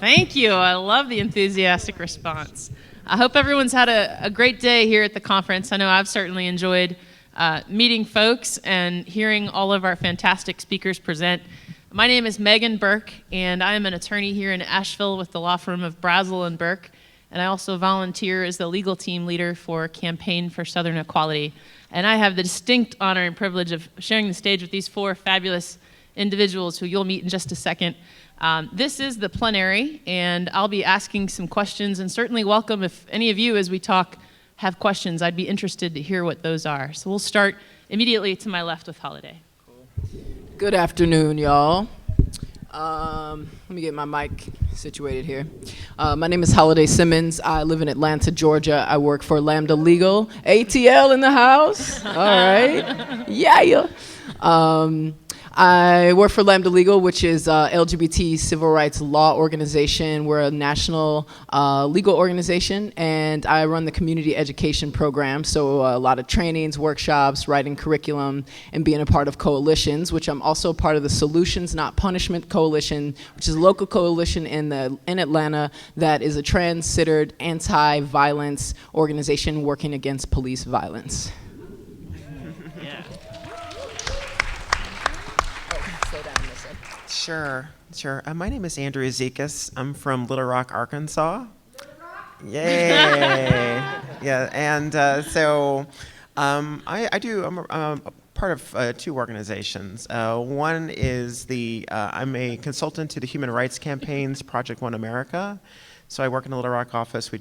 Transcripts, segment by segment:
Thank you. I love the enthusiastic response. I hope everyone's had a great day here at the conference. I know I've certainly enjoyed meeting folks and hearing all of our fantastic speakers present. My name is Meghann Burke, and I am an attorney here in Asheville with the law firm of Brazel and Burke, and I also volunteer as the legal team leader for Campaign for Southern Equality. And I have the distinct honor and privilege of sharing the stage with these four fabulous individuals who you'll meet in just a second. This is the plenary, and I'll be asking some questions, and certainly welcome if any of you, as we talk, have questions. I'd be interested to hear what those are. So we'll start immediately to my left with Holiday. Good afternoon, y'all. Let me get my mic situated here. My name is Holiday Simmons. I live in Atlanta, Georgia. I work for Lambda Legal. ATL in the house. All right. Yeah. I work for Lambda Legal, which is LGBT civil rights law organization. We're a national legal organization, and I run the community education program. So a lot of trainings, workshops, writing curriculum, and being a part of coalitions, which I'm also part of the Solutions Not Punishment Coalition, which is a local coalition in Atlanta that is a trans-centered anti-violence organization working against police violence. Sure. My name is Andrea Zekis. I'm from Little Rock, Arkansas. Yay! Yeah, and I'm a part of two organizations. One is I'm a consultant to the Human Rights Campaign's Project One America. So I work in the Little Rock office.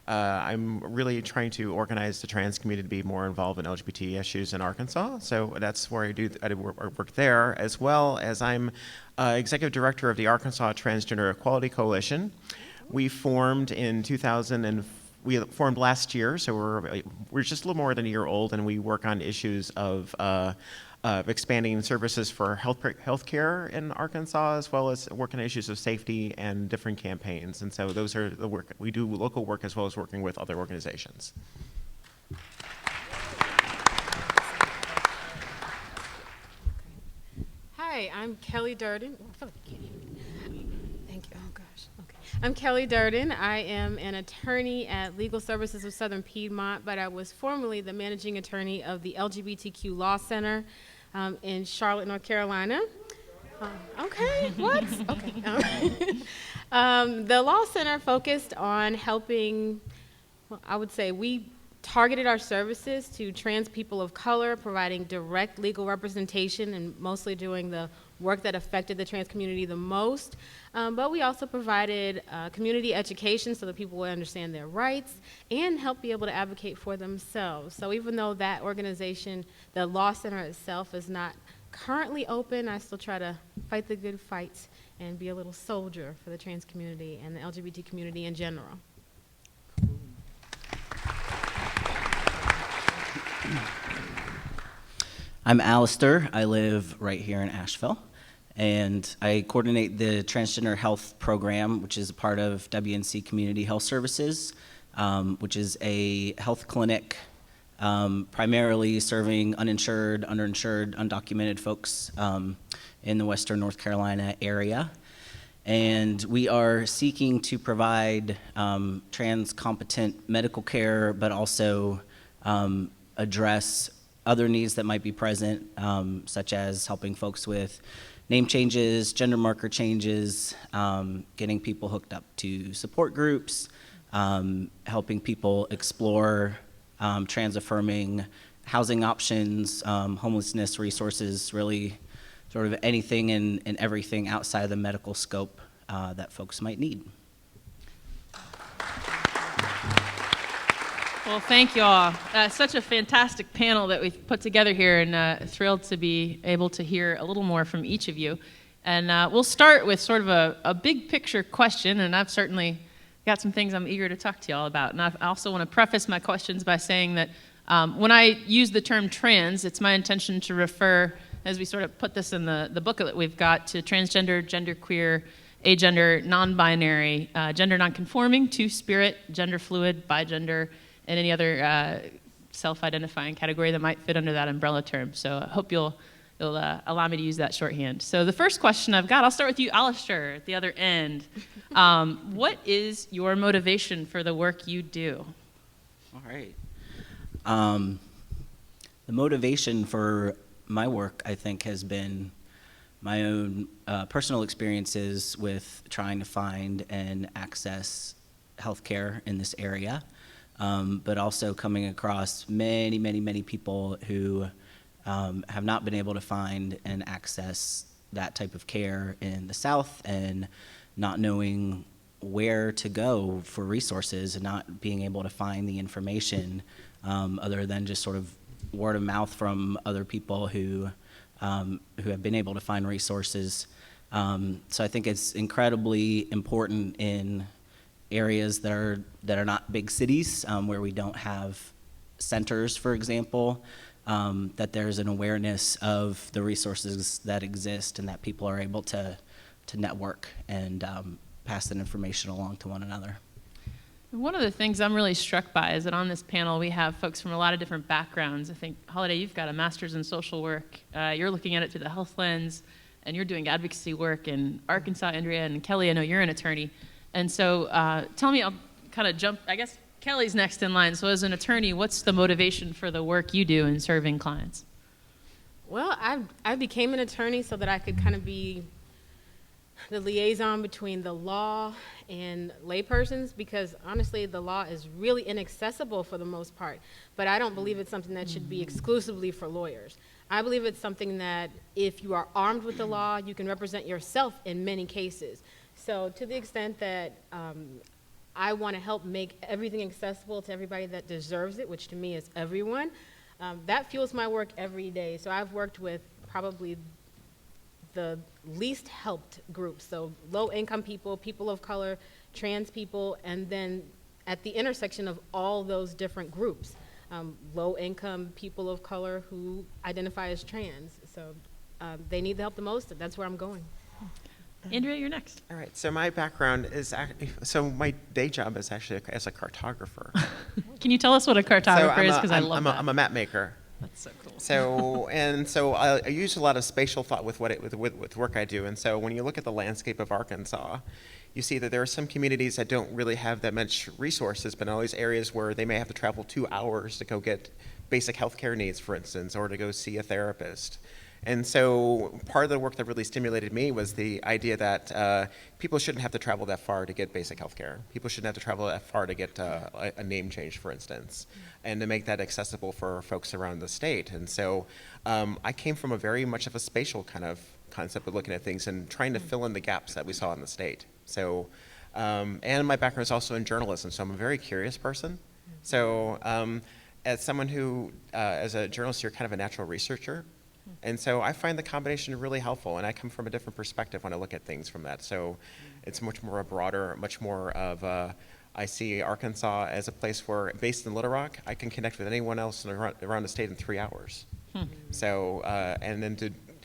I'm really trying to organize the trans community to be more involved in LGBT issues in Arkansas. So that's where I work there, as well as I'm executive director of the Arkansas Transgender Equality Coalition. We formed in 2000 and we formed last year. So we're just a little more than a year old, and we work on issues of expanding services for healthcare in Arkansas, as well as working on issues of safety and different campaigns. And so those are the work. We do local work as well as working with other organizations. Hi, I'm Kelly Durden. Oh, I feel like I can't hear me. Thank you. Oh, gosh. Okay. I'm Kelly Durden. I am an attorney at Legal Services of Southern Piedmont, but I was formerly the managing attorney of the LGBTQ Law Center in Charlotte, North Carolina. Okay, what? Okay. The Law Center focused on helping, I would say we targeted our services to trans people of color, providing direct legal representation and mostly doing the work that affected the trans community the most. But we also provided community education so that people would understand their rights and help be able to advocate for themselves. So even though that organization, the Law Center itself, is not currently open, I still try to fight the good fights and be a little soldier for the trans community and the LGBT community in general. I'm Allister. I live right here in Asheville, and I coordinate the Transgender Health Program, which is a part of WNC Community Health Services, which is a health clinic primarily serving uninsured, underinsured, undocumented folks in the Western North Carolina area. And we are seeking to provide trans-competent medical care, but also address other needs that might be present, such as helping folks with name changes, gender marker changes, getting people hooked up to support groups, helping people explore trans-affirming housing options, homelessness resources, really sort of anything and everything outside of the medical scope that folks might need. Well, thank you all. Such a fantastic panel that we've put together here, and thrilled to be able to hear a little more from each of you. And we'll start with sort of a big picture question, and I've certainly got some things I'm eager to talk to y'all about. And I also want to preface my questions by saying that when I use the term trans, it's my intention to refer, as we sort of put this in the booklet that we've got, to transgender, genderqueer, agender, non-binary, gender non-conforming, two-spirit, gender fluid, bigender, and any other self-identifying category that might fit under that umbrella term. So I hope you'll you'll allow me to use that shorthand. So the first question I've got, I'll start with you, Allister, at the other end. What is your motivation for the work you do? All right. The motivation for my work, I think, has been my own personal experiences with trying to find and access healthcare in this area, but also coming across many, many, many people who have not been able to find and access that type of care in the South, and not knowing where to go for resources and not being able to find the information other than just sort of word of mouth from other people who have been able to find resources. So I think it's incredibly important in areas that are not big cities, where we don't have centers, for example, that there's an awareness of the resources that exist and that people are able to network and pass that information along to one another. One of the things I'm really struck by is that on this panel we have folks from a lot of different backgrounds. I think, Holiday, you've got a master's in social work. You're looking at it through the health lens, and you're doing advocacy work in Arkansas, Andrea, and Kelly, I know you're an attorney. And so tell me, I'll kind of jump, I guess Kelly's next in line. So as an attorney, what's the motivation for the work you do in serving clients? Well, I became an attorney so that I could kind of be the liaison between the law and laypersons, because honestly the law is really inaccessible for the most part, but I don't believe it's something that should be exclusively for lawyers. I believe it's something that if you are armed with the law, you can represent yourself in many cases. So to the extent that I want to help make everything accessible to everybody that deserves it, which to me is everyone, that fuels my work every day. So I've worked with probably the least helped groups, so low-income people, people of color, trans people, and then at the intersection of all those different groups, low-income people of color who identify as trans. So they need the help the most, and that's where I'm going. Andrea, you're next. All right, so my background is, so my day job is actually as a cartographer. Can you tell us what a cartographer is? Because I love that. I'm a map maker. That's so cool. So I use a lot of spatial thought with work I do. And so when you look at the landscape of Arkansas, you see that there are some communities that don't really have that much resources, but in all these areas where they may have to travel 2 hours to go get basic healthcare needs, for instance, or to go see a therapist. And so part of the work that really stimulated me was the idea that people shouldn't have to travel that far to get basic health care. People shouldn't have to travel that far to get a name change, for instance, and to make that accessible for folks around the state. And so I came from a very much of a spatial kind of concept of looking at things and trying to fill in the gaps that we saw in the state. So, and my background is also in journalism, so I'm a very curious person. So as someone who, as a journalist, you're kind of a natural researcher. And so I find the combination really helpful, and I come from a different perspective when I look at things from that. So it's much more a broader, much more of I see Arkansas as a place where, based in Little Rock, I can connect with anyone else around the state in 3 hours. So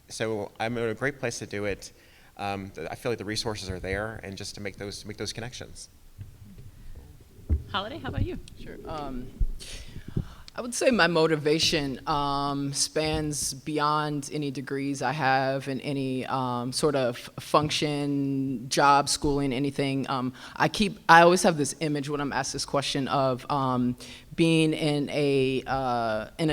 so I'm in a great place to do it. I feel like the resources are there, and just to make those connections. Holiday, how about you? Sure. I would say my motivation spans beyond any degrees I have in any sort of function, job, schooling, anything. I always have this image when I'm asked this question of being in a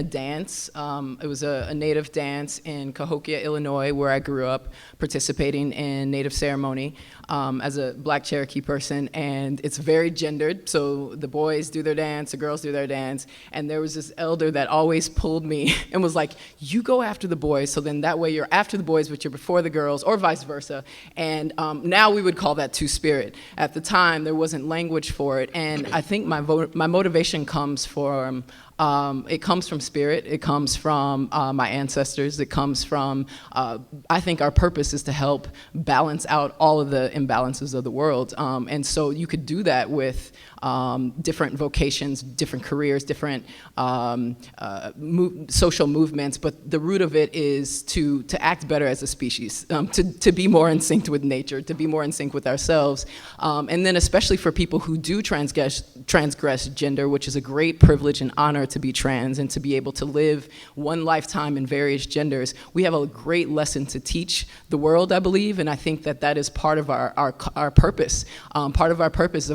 dance. It was a native dance in Cahokia, Illinois, where I grew up, participating in native ceremony as a Black Cherokee person, and it's very gendered. So the boys do their dance, the girls do their dance, and there was this elder that always pulled me and was like, "You go after the boys, so then that way you're after the boys, but you're before the girls," or vice versa. And now we would call that two-spirit. At the time, there wasn't language for it, and I think my motivation comes from spirit. It comes from my ancestors. It comes from, I think our purpose is to help balance out all of the imbalances of the world. And so you could do that with different vocations, different careers, different social movements, but the root of it is to act better as a species, to be more in sync with nature, to be more in sync with ourselves. And then especially for people who do transgress gender, which is a great privilege and honor to be trans and to be able to live one lifetime in various genders, we have a great lesson to teach the world, I believe, and I think that that is part of our purpose. Part of our purpose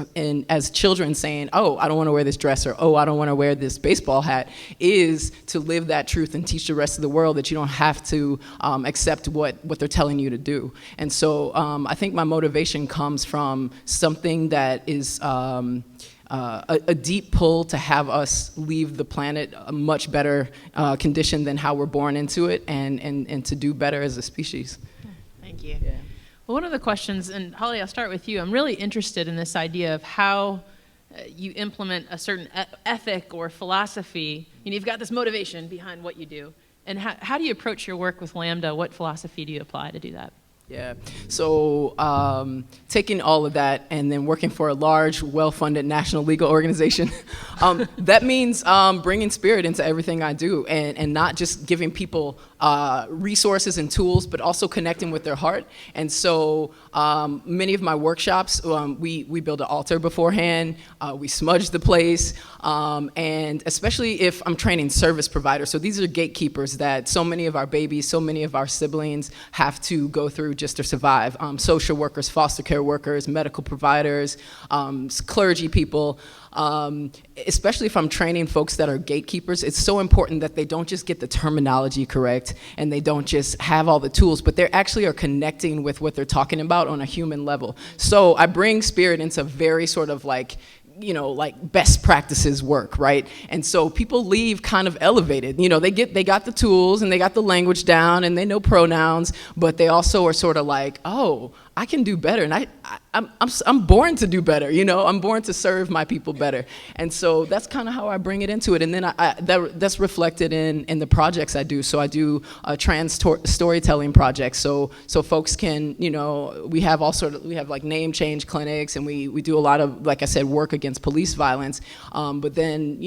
as children saying, oh, I don't want to wear this dress, or oh, I don't want to wear this baseball hat, is to live that truth and teach the rest of the world that you don't have to accept what they're telling you to do. And so I think my motivation comes from something that is a deep pull to have us leave the planet a much better condition than how we're born into it, and to do better as a species. Thank you. Yeah. Well, one of the questions, and Holly, I'll start with you. I'm really interested in this idea of how you implement a certain ethic or philosophy. You've got this motivation behind what you do. And how do you approach your work with Lambda? What philosophy do you apply to do that? Yeah, so taking all of that and then working for a large, well-funded national legal organization, that means bringing spirit into everything I do, and not just giving people resources and tools, but also connecting with their heart. And so many of my workshops, we build an altar beforehand, we smudge the place, and especially if I'm training service providers. So these are gatekeepers that so many of our babies, so many of our siblings have to go through just to survive. Social workers, foster care workers, medical providers, clergy people. Especially if I'm training folks that are gatekeepers, it's so important that they don't just get the terminology correct and they don't just have all the tools, but they actually are connecting with what they're talking about on a human level. So I bring spirit into very sort of like best practices work, right? And so people leave kind of elevated. They got the tools and they got the language down and they know pronouns, but they also are sort of like, oh, I can do better, and I'm born to do better. I'm born to serve my people better, and so that's kind of how I bring it into it. And then that's reflected in the projects I do. So I do trans storytelling projects. So folks can, we have like name change clinics, and we do a lot of, like I said, work against police violence. But then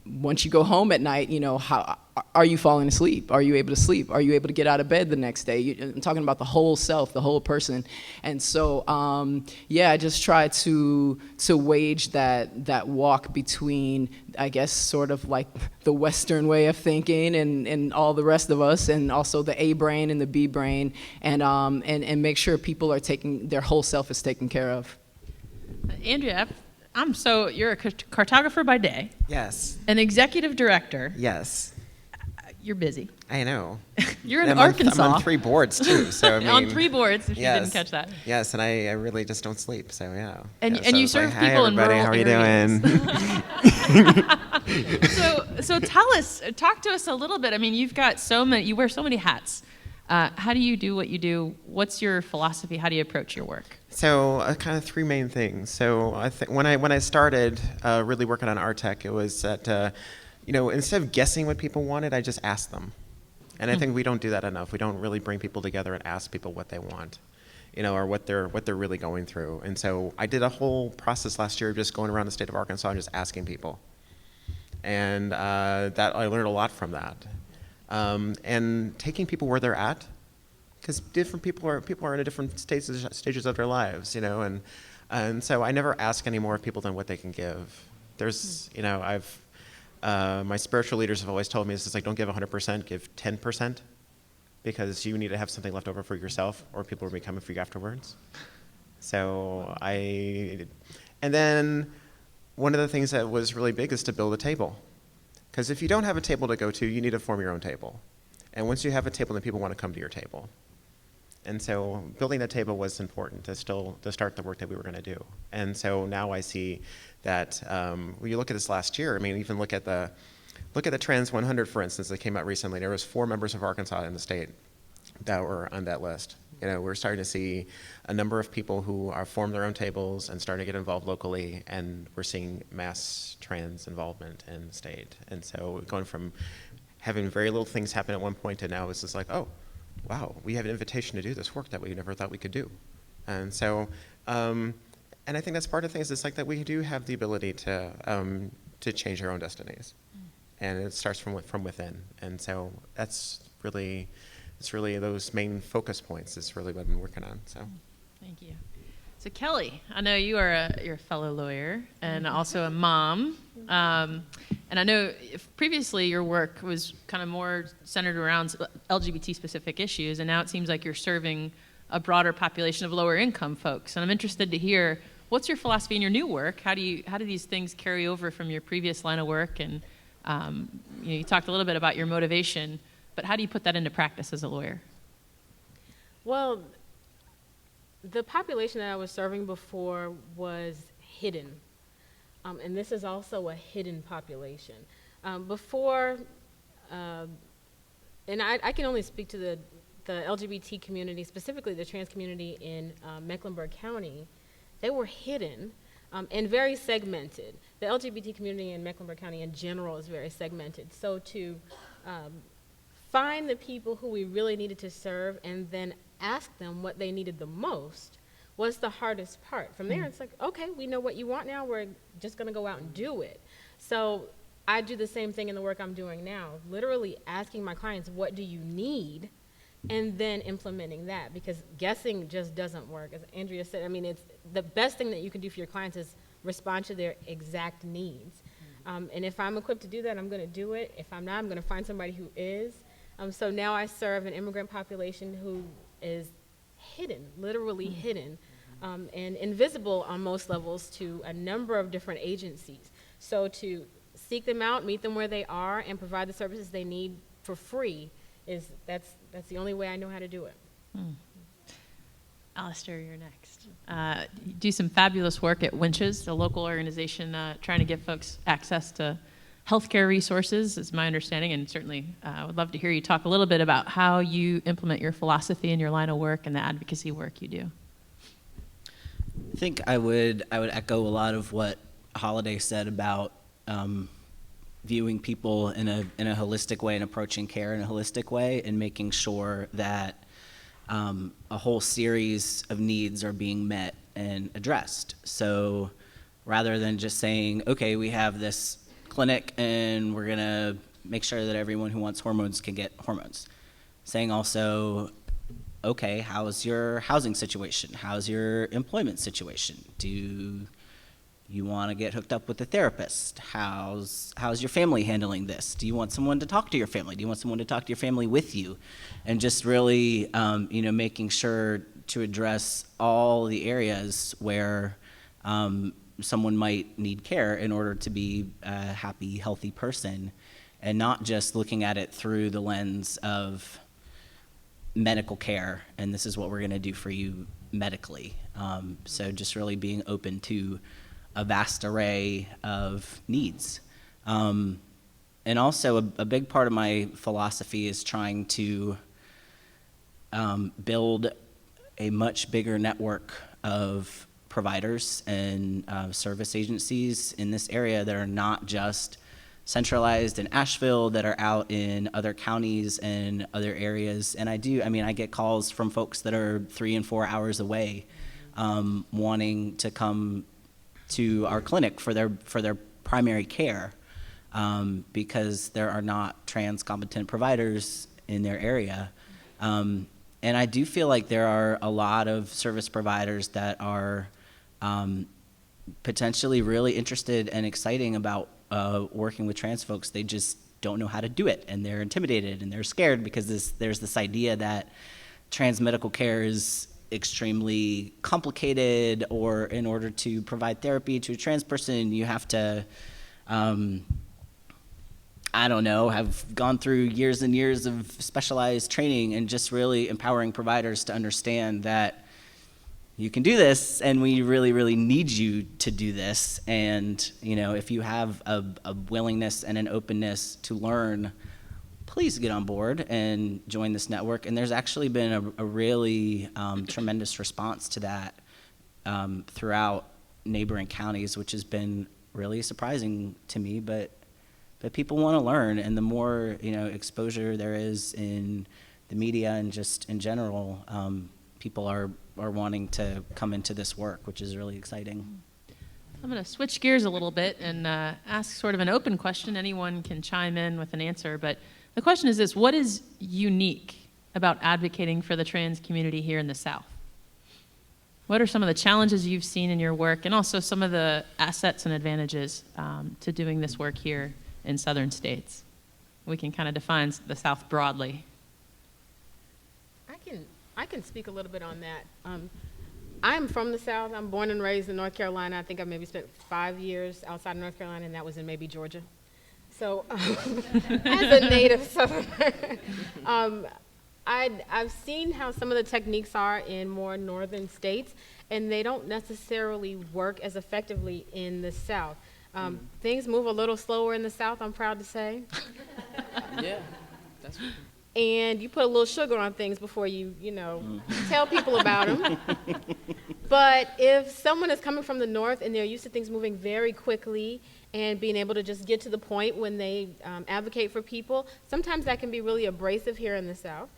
once you go home at night, how are you falling asleep? Are you able to sleep? Are you able to get out of bed the next day? I'm talking about the whole self, the whole person. And so, I just try to wage that walk between, I guess, sort of like the Western way of thinking and all the rest of us, and also the A brain and the B brain, and make sure people are their whole self is taken care of. Andrea, you're a cartographer by day. Yes. An executive director. Yes. You're busy. I know. You're in Arkansas. I'm on 3 boards too, so I mean, on 3 boards, if yes, you didn't catch that. Yes, and I really just don't sleep, so yeah. And so you serve people in rural How are you areas. doing? So talk to us a little bit. I mean, you wear so many hats. How do you do what you do? What's your philosophy? How do you approach your work? So kind of 3 main things. So I think when I started really working on art tech, it was that instead of guessing what people wanted, I just asked them. And I think we don't do that enough. We don't really bring people together and ask people what they want, or what they're really going through. And so I did a whole process last year of just going around the state of Arkansas and just asking people. And that I learned a lot from that. And taking people where they're at, because different people are in a different stages of their lives, and so I never ask any more of people than what they can give. There's, my spiritual leaders have always told me, this is like, don't give 100%, give 10%, because you need to have something left over for yourself, or people will be coming for you afterwards. So and then one of the things that was really big is to build a table. Because if you don't have a table to go to, you need to form your own table. And once you have a table, then people want to come to your table. And so building that table was important to start the work that we were going to do. And so now I see that when you look at this last year, I mean, even look at the Trans 100, for instance, that came out recently. There was 4 members of Arkansas in the state that were on that list. We're starting to see a number of people who are formed their own tables and starting to get involved locally, and we're seeing mass trans involvement in the state. And so going from having very little things happen at one point to now it's just like, oh, wow, we have an invitation to do this work that we never thought we could do. And so, and I think that's part of things. It's like that we do have the ability to change our own destinies, and it starts from within. And so it's really those main focus points is really what I've been working on. So, thank you. So Kelly, I know you're a fellow lawyer and also a mom. And I know previously your work was kind of more centered around LGBT-specific issues, and now it seems like you're serving a broader population of lower income folks. And I'm interested to hear, what's your philosophy in your new work? How do these things carry over from your previous line of work? And you talked a little bit about your motivation, but how do you put that into practice as a lawyer? Well, the population that I was serving before was hidden. And this is also a hidden population. And I can only speak to the LGBT community, specifically the trans community in Mecklenburg County. They were hidden and very segmented. The LGBT community in Mecklenburg County in general is very segmented. So to find the people who we really needed to serve and then ask them what they needed the most was the hardest part. From there, it's like, okay, we know what you want now. We're just going to go out and do it. So I do the same thing in the work I'm doing now, literally asking my clients, what do you need? And then implementing that, because guessing just doesn't work. As Andrea said, I mean, it's the best thing that you can do for your clients is respond to their exact needs. And if I'm equipped to do that, I'm going to do it. If I'm not, I'm going to find somebody who is. So now I serve an immigrant population who is hidden, literally hidden, and invisible on most levels to a number of different agencies. So to seek them out, meet them where they are, and provide the services they need for free that's the only way I know how to do it. Allister, you're next. You do some fabulous work at Winches, a local organization trying to give folks access to healthcare resources, is my understanding, and certainly I would love to hear you talk a little bit about how you implement your philosophy in your line of work and the advocacy work you do. I think I would echo a lot of what Holiday said about viewing people in a holistic way and approaching care in a holistic way, and making sure that a whole series of needs are being met and addressed. So rather than just saying, okay, we have this clinic and we're going to make sure that everyone who wants hormones can get hormones. Saying also, okay, how's your housing situation? How's your employment situation? Do you want to get hooked up with a therapist? How's your family handling this? Do you want someone to talk to your family? Do you want someone to talk to your family with you? And just really, making sure to address all the areas where someone might need care in order to be a happy, healthy person, and not just looking at it through the lens of medical care, and this is what we're going to do for you medically. So just really being open to a vast array of needs. And also a big part of my philosophy is trying to build a much bigger network of providers and service agencies in this area that are not just centralized in Asheville, that are out in other counties and other areas. And I get calls from folks that are 3 and 4 hours away, wanting to come to our clinic for their primary care, because there are not trans competent providers in their area. And I do feel like there are a lot of service providers that are potentially really interested and exciting about working with trans folks. They just don't know how to do it, and they're intimidated and they're scared because there's this idea that trans medical care is extremely complicated, or in order to provide therapy to a trans person, you have to, have gone through years and years of specialized training, and just really empowering providers to understand that you can do this, and we really, really need you to do this. And, if you have a willingness and an openness to learn, please get on board and join this network. And there's actually been a really tremendous response to that throughout neighboring counties, which has been really surprising to me. But people want to learn, and the more exposure there is in the media and just in general, people are wanting to come into this work, which is really exciting. I'm going to switch gears a little bit and ask sort of an open question. Anyone can chime in with an answer, but the question is this: what is unique about advocating for the trans community here in the South? What are some of the challenges you've seen in your work, and also some of the assets and advantages to doing this work here in southern states? We can kind of define the South broadly. I can speak a little bit on that. I'm from the South. I'm born and raised in North Carolina. I think I maybe spent 5 years outside of North Carolina, and that was in maybe Georgia. So as a native Southerner, I've seen how some of the techniques are in more northern states, and they don't necessarily work as effectively in the South. Things move a little slower in the South, I'm proud to say. Yeah, that's what. And you put a little sugar on things before you tell people about them. But if someone is coming from the north and they're used to things moving very quickly and being able to just get to the point when they advocate for people, sometimes that can be really abrasive here in the South.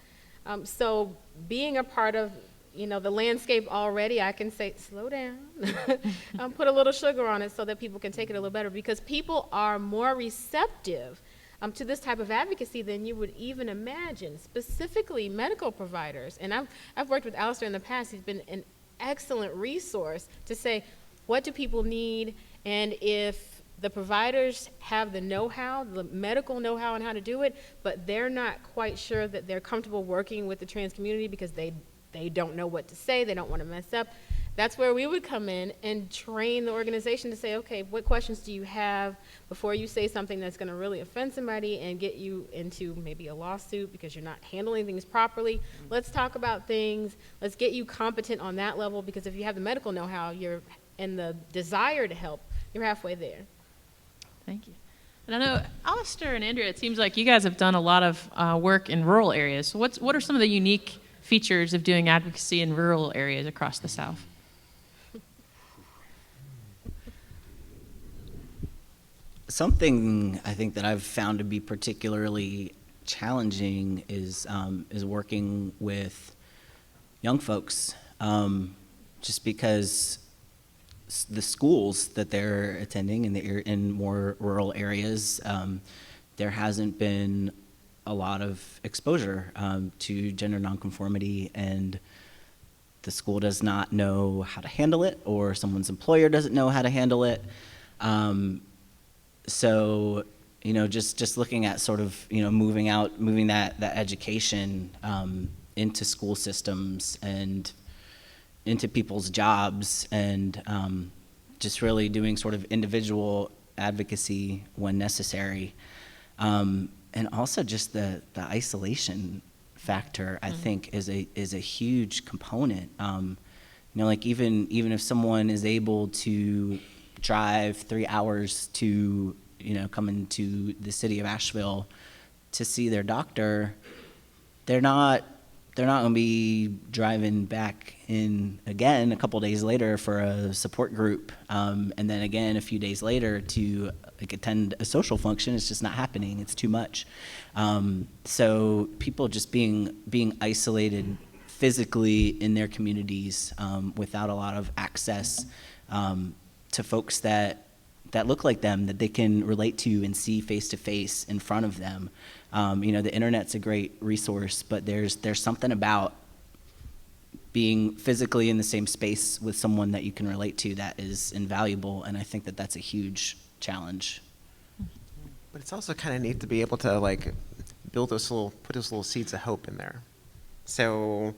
So being a part of the landscape already, I can say, slow down, put a little sugar on it so that people can take it a little better, because people are more receptive to this type of advocacy than you would even imagine, specifically medical providers. And I've worked with Allister in the past. He's been an excellent resource to say, what do people need? And if the providers have the know-how, the medical know-how on how to do it, but they're not quite sure that they're comfortable working with the trans community because they don't know what to say, they don't want to mess up, that's where we would come in and train the organization to say, okay, what questions do you have before you say something that's going to really offend somebody and get you into maybe a lawsuit because you're not handling things properly. Let's talk about things. Let's get you competent on that level, because if you have the medical know-how and the desire to help, you're halfway there. Thank you. And I know, Allister and Andrea, it seems like you guys have done a lot of work in rural areas. So what are some of the unique features of doing advocacy in rural areas across the South? Something I think that I've found to be particularly challenging is working with young folks, just because the schools that they're attending in more rural areas, there hasn't been a lot of exposure to gender nonconformity, and the school does not know how to handle it, or someone's employer doesn't know how to handle it. So, just looking at sort of, moving that education into school systems and into people's jobs, and just really doing sort of individual advocacy when necessary. And also just the isolation factor, I think, is a huge component. Like even if someone is able to drive 3 hours to come into the city of Asheville to see their doctor, they're not going to be driving back in again a couple days later for a support group, and then again a few days later to attend a social function. It's just not happening. It's too much. So people just being isolated physically in their communities without a lot of access to folks that look like them, that they can relate to and see face to face in front of them. The internet's a great resource, but there's something about being physically in the same space with someone that you can relate to that is invaluable, and I think that that's a huge challenge. But it's also kind of neat to be able to put those little seeds of hope in there. So,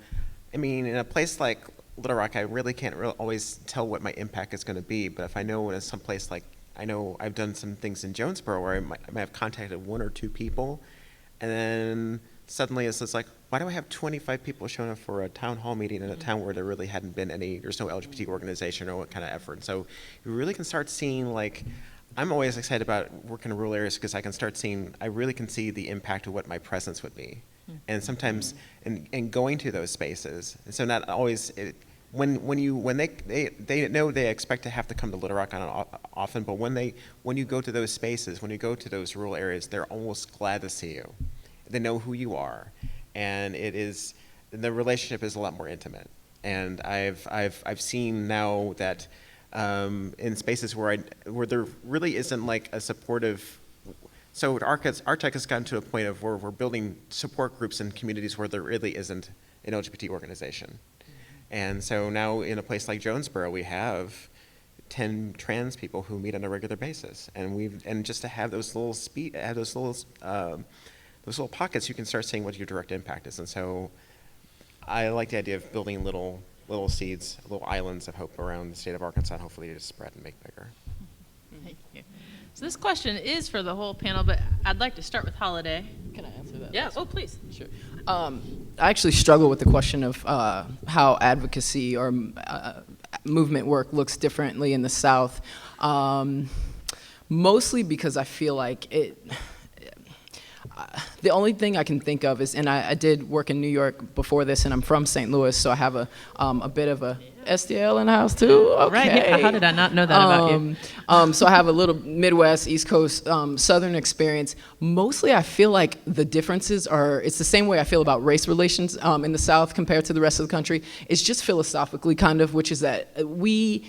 in a place like Little Rock, I really can't always tell what my impact is going to be. But if I know in some place I know I've done some things in Jonesboro where I might have contacted 1 or 2 people, and then suddenly it's just like, why do I have 25 people showing up for a town hall meeting in a town where there really hadn't been there's no LGBT organization or what kind of effort. So you really can start seeing, I'm always excited about working in rural areas because I really can see the impact of what my presence would be. And sometimes in going to those spaces, and so not always, when they know they expect to have to come to Little Rock often, but when you go to those spaces, when you go to those rural areas, they're almost glad to see you. They know who you are, and the relationship is a lot more intimate. And I've seen now that in spaces where there really isn't a supportive. So our tech has gotten to a point of where we're building support groups in communities where there really isn't an LGBT organization. And so now in a place like Jonesboro, we have 10 trans people who meet on a regular basis, and just to have those little those little pockets, you can start seeing what your direct impact is. And so I like the idea of building little seeds, little islands of hope around the state of Arkansas, and hopefully just spread and make bigger. Thank you. So this question is for the whole panel, but I'd like to start with Holiday. Can I answer that? Yeah. Oh, please. Sure. I actually struggle with the question of how advocacy or movement work looks differently in the South, mostly because I feel like the only thing I can think of is, and I did work in New York before this, and I'm from St. Louis, so I have a bit of a STL in the house too. Okay. Right. Yeah. How did I not know that about you? So I have a little Midwest, East Coast, Southern experience. Mostly I feel like the differences it's the same way I feel about race relations in the South compared to the rest of the country. It's just philosophically kind of, which is that we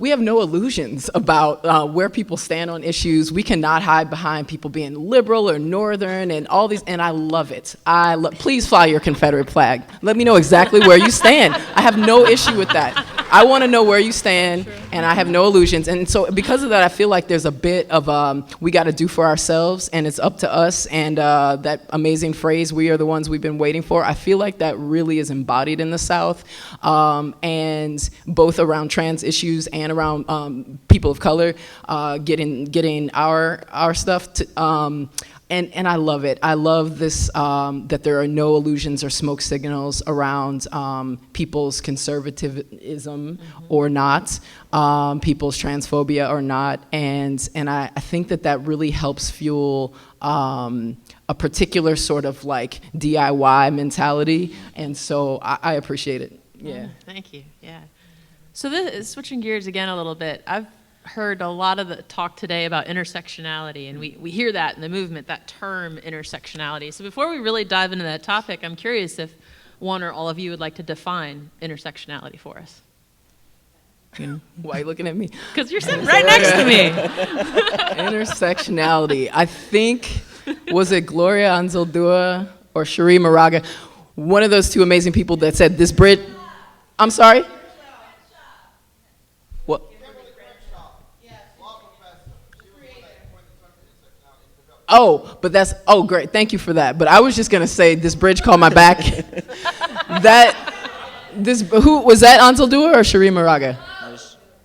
have no illusions about where people stand on issues. We cannot hide behind people being liberal or northern and all these, and I love it. Please fly your Confederate flag. Let me know exactly where you stand. I have no issue with that. I want to know where you stand, and I have no illusions. And so because of that, I feel like there's a bit of we got to do for ourselves, and it's up to us. And that amazing phrase, "We are the ones we've been waiting for," I feel like that really is embodied in the South, and both around trans issues and around people of color getting our stuff to. And I love it. I love this, that there are no illusions or smoke signals around people's conservatism or not, people's transphobia or not. And I think that really helps fuel a particular sort of like DIY mentality. And so I appreciate it. Yeah. Thank you. Yeah. So this is switching gears again a little bit. I've heard a lot of the talk today about intersectionality, and we hear that in the movement, that term intersectionality. So before we really dive into that topic, I'm curious if one or all of you would like to define intersectionality for us. Why are you looking at me? Because you're sitting right next to me. Intersectionality. I think, was it Gloria Anzaldúa or Cherie Moraga? One of those two amazing people that said this bridge. I'm sorry? What? Oh, but great, thank you for that. But I was just gonna say this bridge called my back. Who was that, Anzaldúa or Cherie Moraga?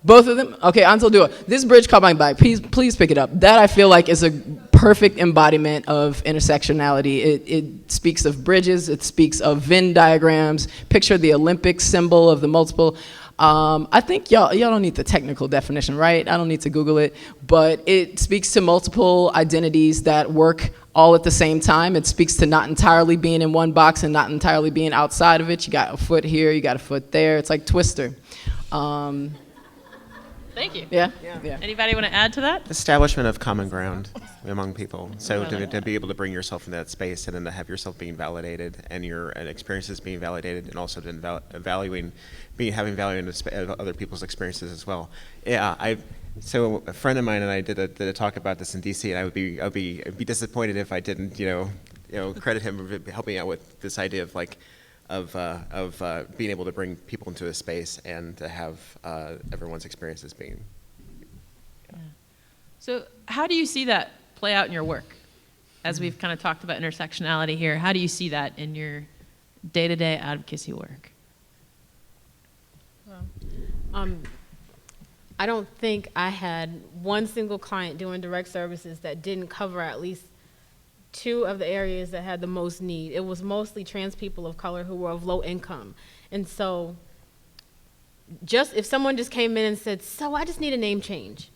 Both of them? Okay, Anzaldúa. This bridge caught my back. Please pick it up. That I feel like is a perfect embodiment of intersectionality. It speaks of bridges. It speaks of Venn diagrams. Picture the Olympic symbol of the multiple. I think y'all don't need the technical definition, right? I don't need to Google it, but it speaks to multiple identities that work all at the same time. It speaks to not entirely being in one box and not entirely being outside of it. You got a foot here, you got a foot there. It's like Twister. Thank you. Yeah. Anybody want to add to that? Establishment of common ground among people. So to be able to bring yourself in that space, and then to have yourself being validated and your experiences being validated, and also to having value in other people's experiences as well. Yeah, so a friend of mine and I did a talk about this in DC, and I would be disappointed if I didn't credit him for helping out with this idea of being able to bring people into a space and to have everyone's experiences being. Yeah. So how do you see that play out in your work? As we've kind of talked about intersectionality here, how do you see that in your day-to-day advocacy work? I don't think I had one single client doing direct services that didn't cover at least two of the areas that had the most need. It was mostly trans people of color who were of low income. And so if someone just came in and said, so I just need a name change.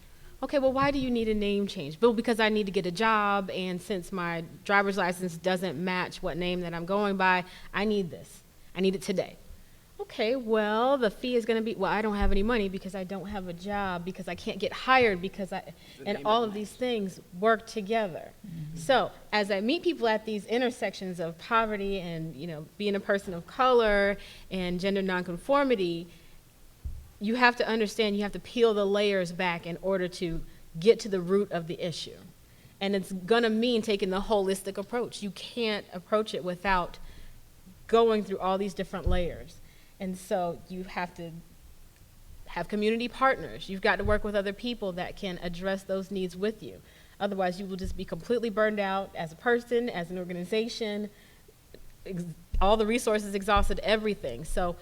Okay, well, why do you need a name change? Well, because I need to get a job, and since my driver's license doesn't match what name that I'm going by, I need this. I need it today. Okay, well, the fee is going to be, well, I don't have any money because I don't have a job, because I can't get hired, and all of these things work together. Mm-hmm. So as I meet people at these intersections of poverty and, being a person of color and gender nonconformity, you have to understand, you have to peel the layers back in order to get to the root of the issue. And it's going to mean taking the holistic approach. You can't approach it without going through all these different layers. And so you have to have community partners. You've got to work with other people that can address those needs with you. Otherwise, you will just be completely burned out as a person, as an organization, all the resources exhausted, everything. So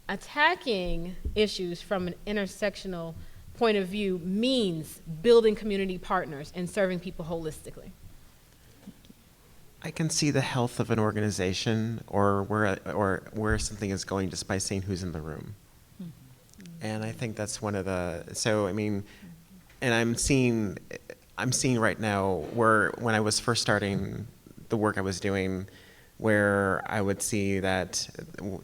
attacking issues from an intersectional point of view means building community partners and serving people holistically. I can see the health of an organization or where something is going just by seeing who's in the room. And I think that's one of the, so I mean, and I'm seeing right now where when I was first starting the work I was doing, where I would see that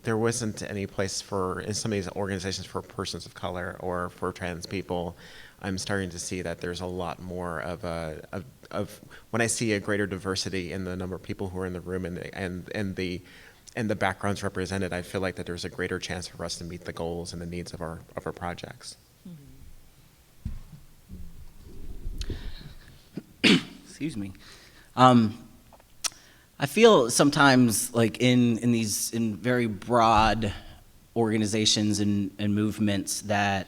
there wasn't any place for, in some of these organizations, for persons of color or for trans people. I'm starting to see that there's a lot more of when I see a greater diversity in the number of people who are in the room and the backgrounds represented, I feel like that there's a greater chance for us to meet the goals and the needs of our projects. Excuse me. I feel sometimes like in very broad organizations and movements that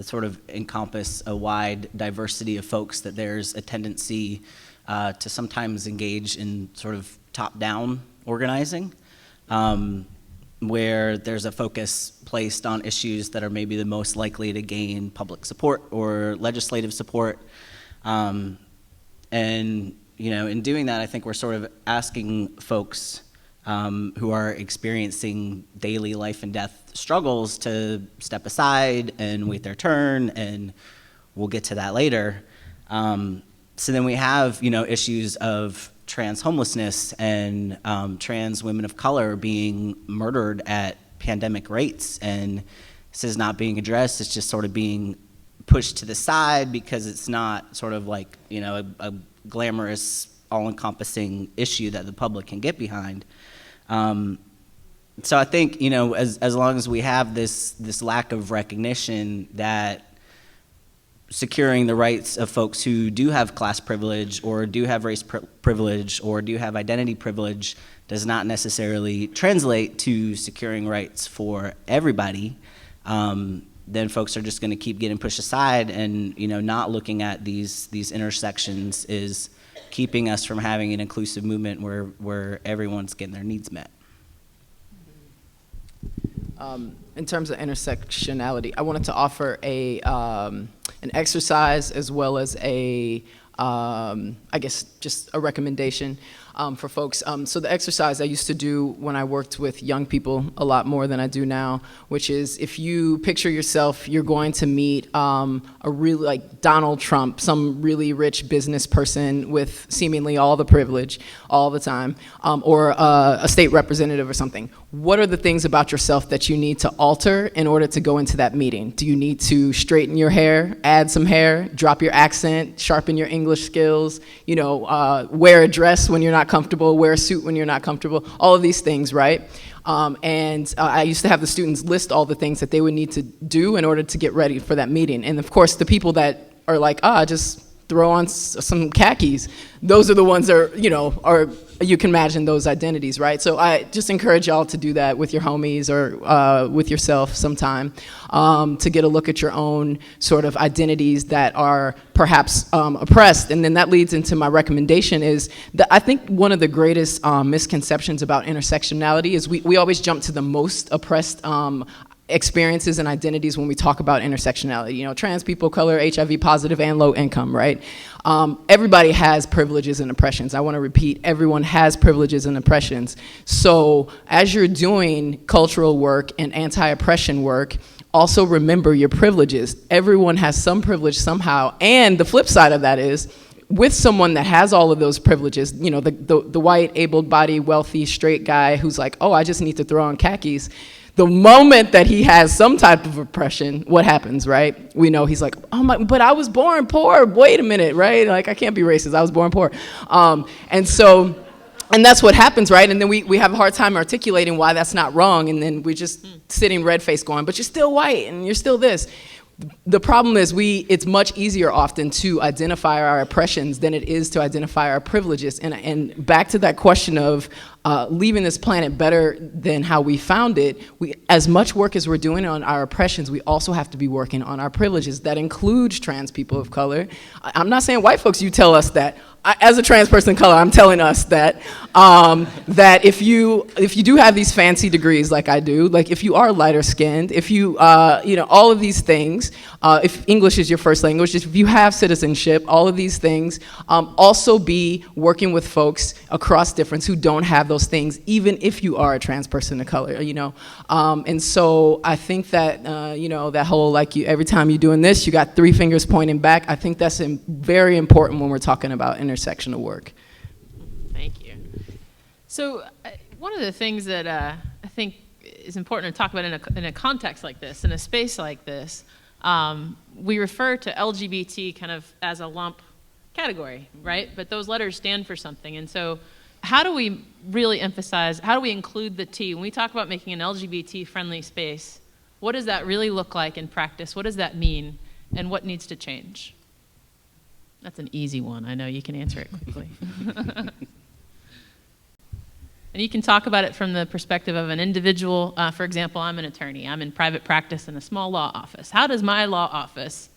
sort of encompass a wide diversity of folks, that there's a tendency to sometimes engage in sort of top-down organizing, where there's a focus placed on issues that are maybe the most likely to gain public support or legislative support. And you know, in doing that, I think we're sort of asking folks who are experiencing daily life and death struggles to step aside and wait their turn, and we'll get to that later. So then we have, you know, issues of trans homelessness and trans women of color being murdered at pandemic rates, and this is not being addressed. It's just sort of being pushed to the side because it's not sort of like, you know, a glamorous, all-encompassing issue that the public can get behind. So I think, you know, as long as we have this lack of recognition that securing the rights of folks who do have class privilege or do have race privilege or do have identity privilege does not necessarily translate to securing rights for everybody, then folks are just going to keep getting pushed aside, and, you know, not looking at these intersections is keeping us from having an inclusive movement where everyone's getting their needs met. In terms of intersectionality, I wanted to offer an exercise as well as I guess just a recommendation for folks. So the exercise I used to do when I worked with young people a lot more than I do now, which is if you picture yourself, you're going to meet a really, like Donald Trump, some really rich business person with seemingly all the privilege all the time, or a state representative or something. What are the things about yourself that you need to alter in order to go into that meeting? Do you need to straighten your hair, add some hair, drop your accent, sharpen your English skills, you know, wear a dress when you're not comfortable, wear a suit when you're not comfortable, all of these things, right? And I used to have the students list all the things that they would need to do in order to get ready for that meeting. And of course, the people that are like, just throw on some khakis, those are the ones that are, you know, you can imagine those identities, right? So I just encourage y'all to do that with your homies or with yourself sometime, to get a look at your own sort of identities that are perhaps oppressed. And then that leads into my recommendation is that I think one of the greatest misconceptions about intersectionality is we always jump to the most oppressed experiences and identities when we talk about intersectionality. You know, trans people, color, HIV positive, and low income, right? Everybody has privileges and oppressions. I want to repeat, everyone has privileges and oppressions. So as you're doing cultural work and anti-oppression work, also remember your privileges. Everyone has some privilege somehow. And the flip side of that is, with someone that has all of those privileges, you know, the white, able-bodied, wealthy, straight guy who's like, oh, I just need to throw on khakis. The moment that he has some type of oppression, what happens, right? We know he's like, oh my, but I was born poor. Wait a minute, right? Like, I can't be racist. I was born poor. And that's what happens, right? And then we have a hard time articulating why that's not wrong. And then we're just sitting red-faced going, but you're still white and you're still this. The problem is it's much easier often to identify our oppressions than it is to identify our privileges. And back to that question of leaving this planet better than how we found it, as much work as we're doing on our oppressions, we also have to be working on our privileges. That includes trans people of color. I'm not saying white folks, you tell us that. As a trans person of color, I'm telling us that that if you do have these fancy degrees like I do, like if you are lighter skinned, if you all of these things, if English is your first language, if you have citizenship, all of these things, also be working with folks across difference who don't have those things, even if you are a trans person of color, and so I think that that whole every time you're doing this, you got 3 fingers pointing back. I think that's very important when we're talking about intersectional work. Thank you. So one of the things that I think is important to talk about in a context like this, in a space like this, we refer to LGBT kind of as a lump category, right? But those letters stand for something. And so how do we really emphasize, how do we include the T? When we talk about making an LGBT-friendly space, what does that really look like in practice? What does that mean? And what needs to change? That's an easy one. I know you can answer it quickly. And you can talk about it from the perspective of an individual. For example, I'm an attorney. I'm in private practice in a small law office. How does my law office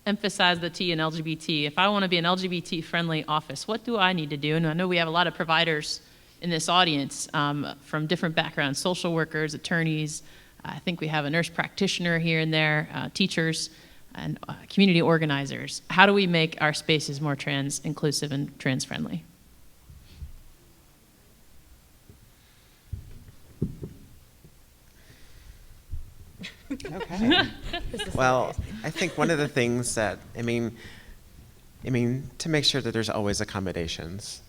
emphasize the T in LGBT? If I want to be an LGBT-friendly office, what do I need to do? And I know we have a lot of providers in this audience from different backgrounds, social workers, attorneys. I think we have a nurse practitioner here and there, teachers, and community organizers. How do we make our spaces more trans inclusive and trans friendly? Okay. Well, I think one of the things that, I mean, to make sure that there's always accommodations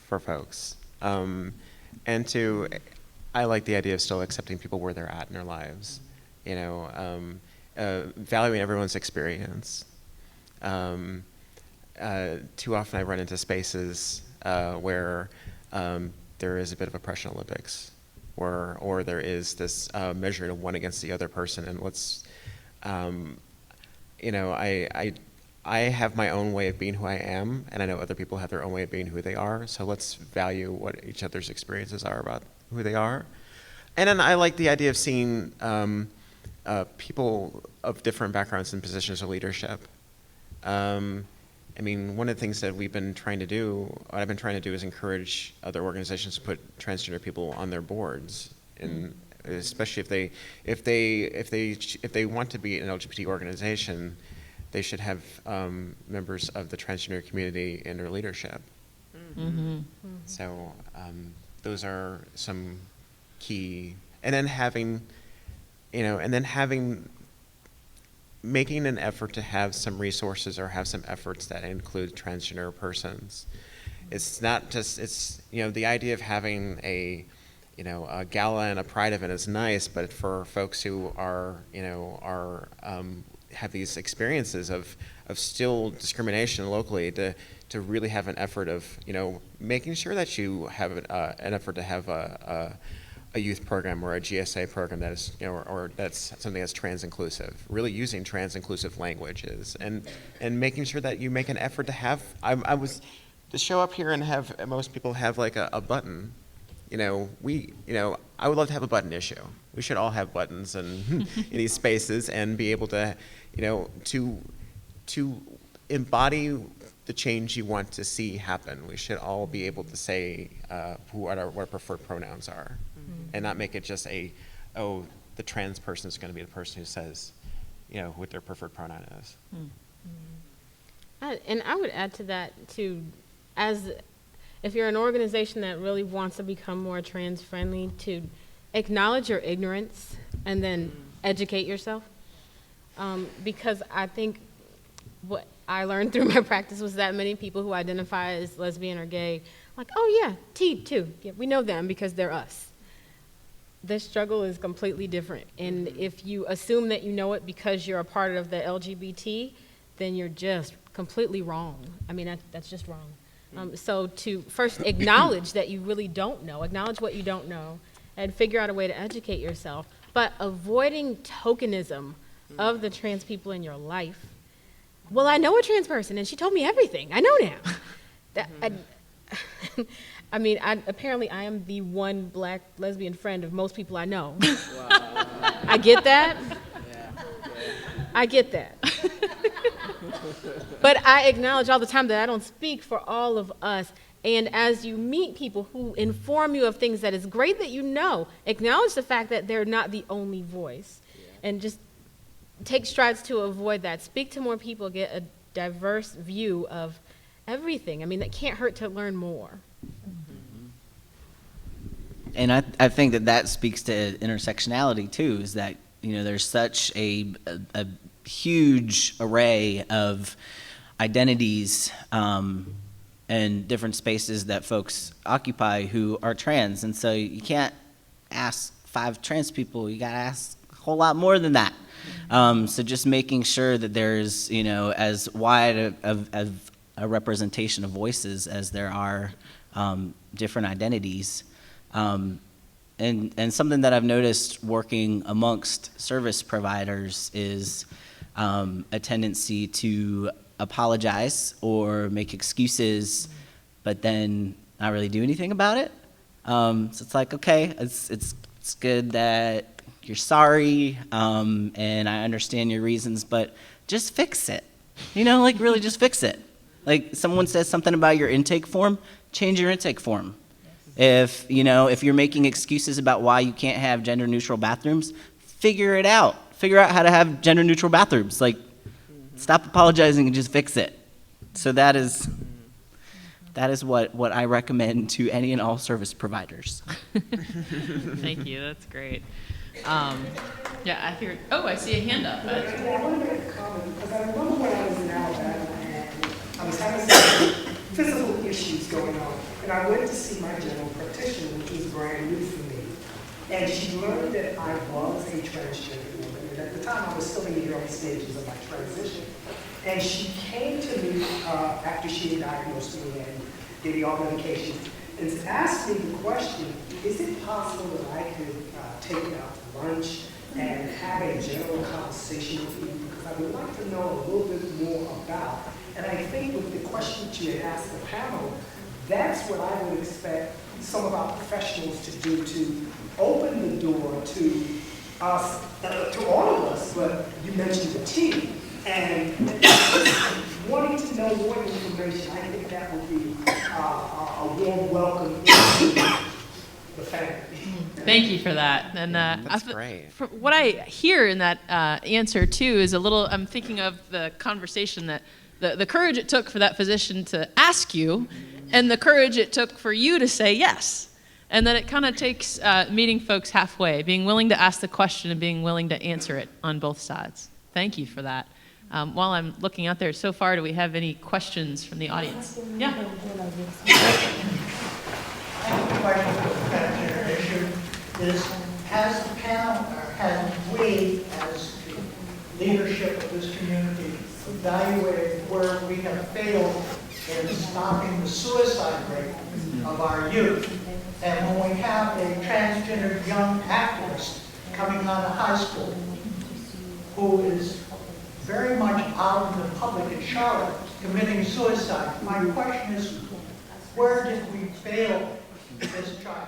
for folks. And I like the idea of still accepting people where they're at in their lives. Valuing everyone's experience. Too often I run into spaces where there is a bit of oppression Olympics, or there is this measuring of one against the other person, and I have my own way of being who I am, and I know other people have their own way of being who they are, so let's value what each other's experiences are about who they are. And then I like the idea of seeing people of different backgrounds in positions of leadership. One of the things that I've been trying to do is encourage other organizations to put transgender people on their boards, and especially if they want to be an LGBT organization, they should have members of the transgender community in their leadership. Mm-hmm. Mm-hmm. So those are some key, and then making an effort to have some resources or have some efforts that include transgender persons. It's not just, the idea of having a gala and a pride event is nice, but for folks who have these experiences of still discrimination locally, to really have an effort of, making sure that you have an effort to have a youth program or a GSA program that is, or that's something that's trans inclusive, really using trans inclusive languages, and making sure that you make an effort to have, to show up here and have most people have like a button. I would love to have a button issue. We should all have buttons in these spaces and be able to, to embody the change you want to see happen. We should all be able to say what our preferred pronouns are, and not make it just the trans person is going to be the person who says, what their preferred pronoun is. And I would add to that too, if you're an organization that really wants to become more trans friendly, to acknowledge your ignorance and then educate yourself. Because I think what I learned through my practice was that many people who identify as lesbian or gay, like, oh yeah, T too. Yeah, we know them because they're us. The struggle is completely different. And if you assume that you know it because you're a part of the LGBT, then you're just completely wrong. That's just wrong. So to first acknowledge that you really don't know, acknowledge what you don't know, and figure out a way to educate yourself, but avoiding tokenism of the trans people in your life. Well, I know a trans person, and she told me everything. I know now. I mean, apparently I am the one black lesbian friend of most people I know. Wow. I get that. Yeah. I get that. But I acknowledge all the time that I don't speak for all of us. And as you meet people who inform you of things that it's great that you know, acknowledge the fact that they're not the only voice. Yeah. And just take strides to avoid that. Speak to more people, get a diverse view of everything. I mean, it can't hurt to learn more. And I think that speaks to intersectionality too, is that, you know, there's such a huge array of identities and different spaces that folks occupy who are trans. And so you can't ask 5 trans people, you gotta ask a whole lot more than that. So just making sure that there's, you know, as wide of a representation of voices as there are different identities. And something that I've noticed working amongst service providers is a tendency to apologize or make excuses, but then not really do anything about it. So it's like, okay, it's good that you're sorry, and I understand your reasons, but just fix it. You know, like really just fix it. Like someone says something about your intake form, change your intake form. If you're making excuses about why you can't have gender neutral bathrooms, figure it out. Figure out how to have gender neutral bathrooms. Like, stop apologizing and just fix it. So that is what I recommend to any and all service providers. Thank you. That's great. Yeah, I see a hand up. I want to make a comment because I remember when I was in Alabama and I was having some physical issues going on. And I went to see my general practitioner, which was brand new for me. And she learned that I was a transgender woman. And at the time, I was still in the early stages of my transition. And she came to me after she had diagnosed me and gave me all medications and asked me the question, is it possible that I could take you out to lunch and have a general conversation with you? Because I would like to know a little bit more about. And I think with the question that you had asked the panel, that's what I would expect some of our professionals to do, to open the door to us, to all of us, but you mentioned the T, and wanting to know more information. I think that would be a warm welcome into the family. Thank you for that. And That's great. What I hear in that answer too is I'm thinking of the conversation that the courage it took for that physician to ask you, and the courage it took for you to say yes. And that it kind of takes meeting folks halfway, being willing to ask the question and being willing to answer it on both sides. Thank you for that. While I'm looking out there, so far, do we have any questions from the audience? Yeah. I have a question for the transgender issue. Has the panel, or has we, as the leadership of this community, evaluated where we have failed in stopping the suicide rate of our youth? And when we have a transgender young activist coming out of high school who is very much out in the public in Charlotte committing suicide, my question is, where did we fail this child?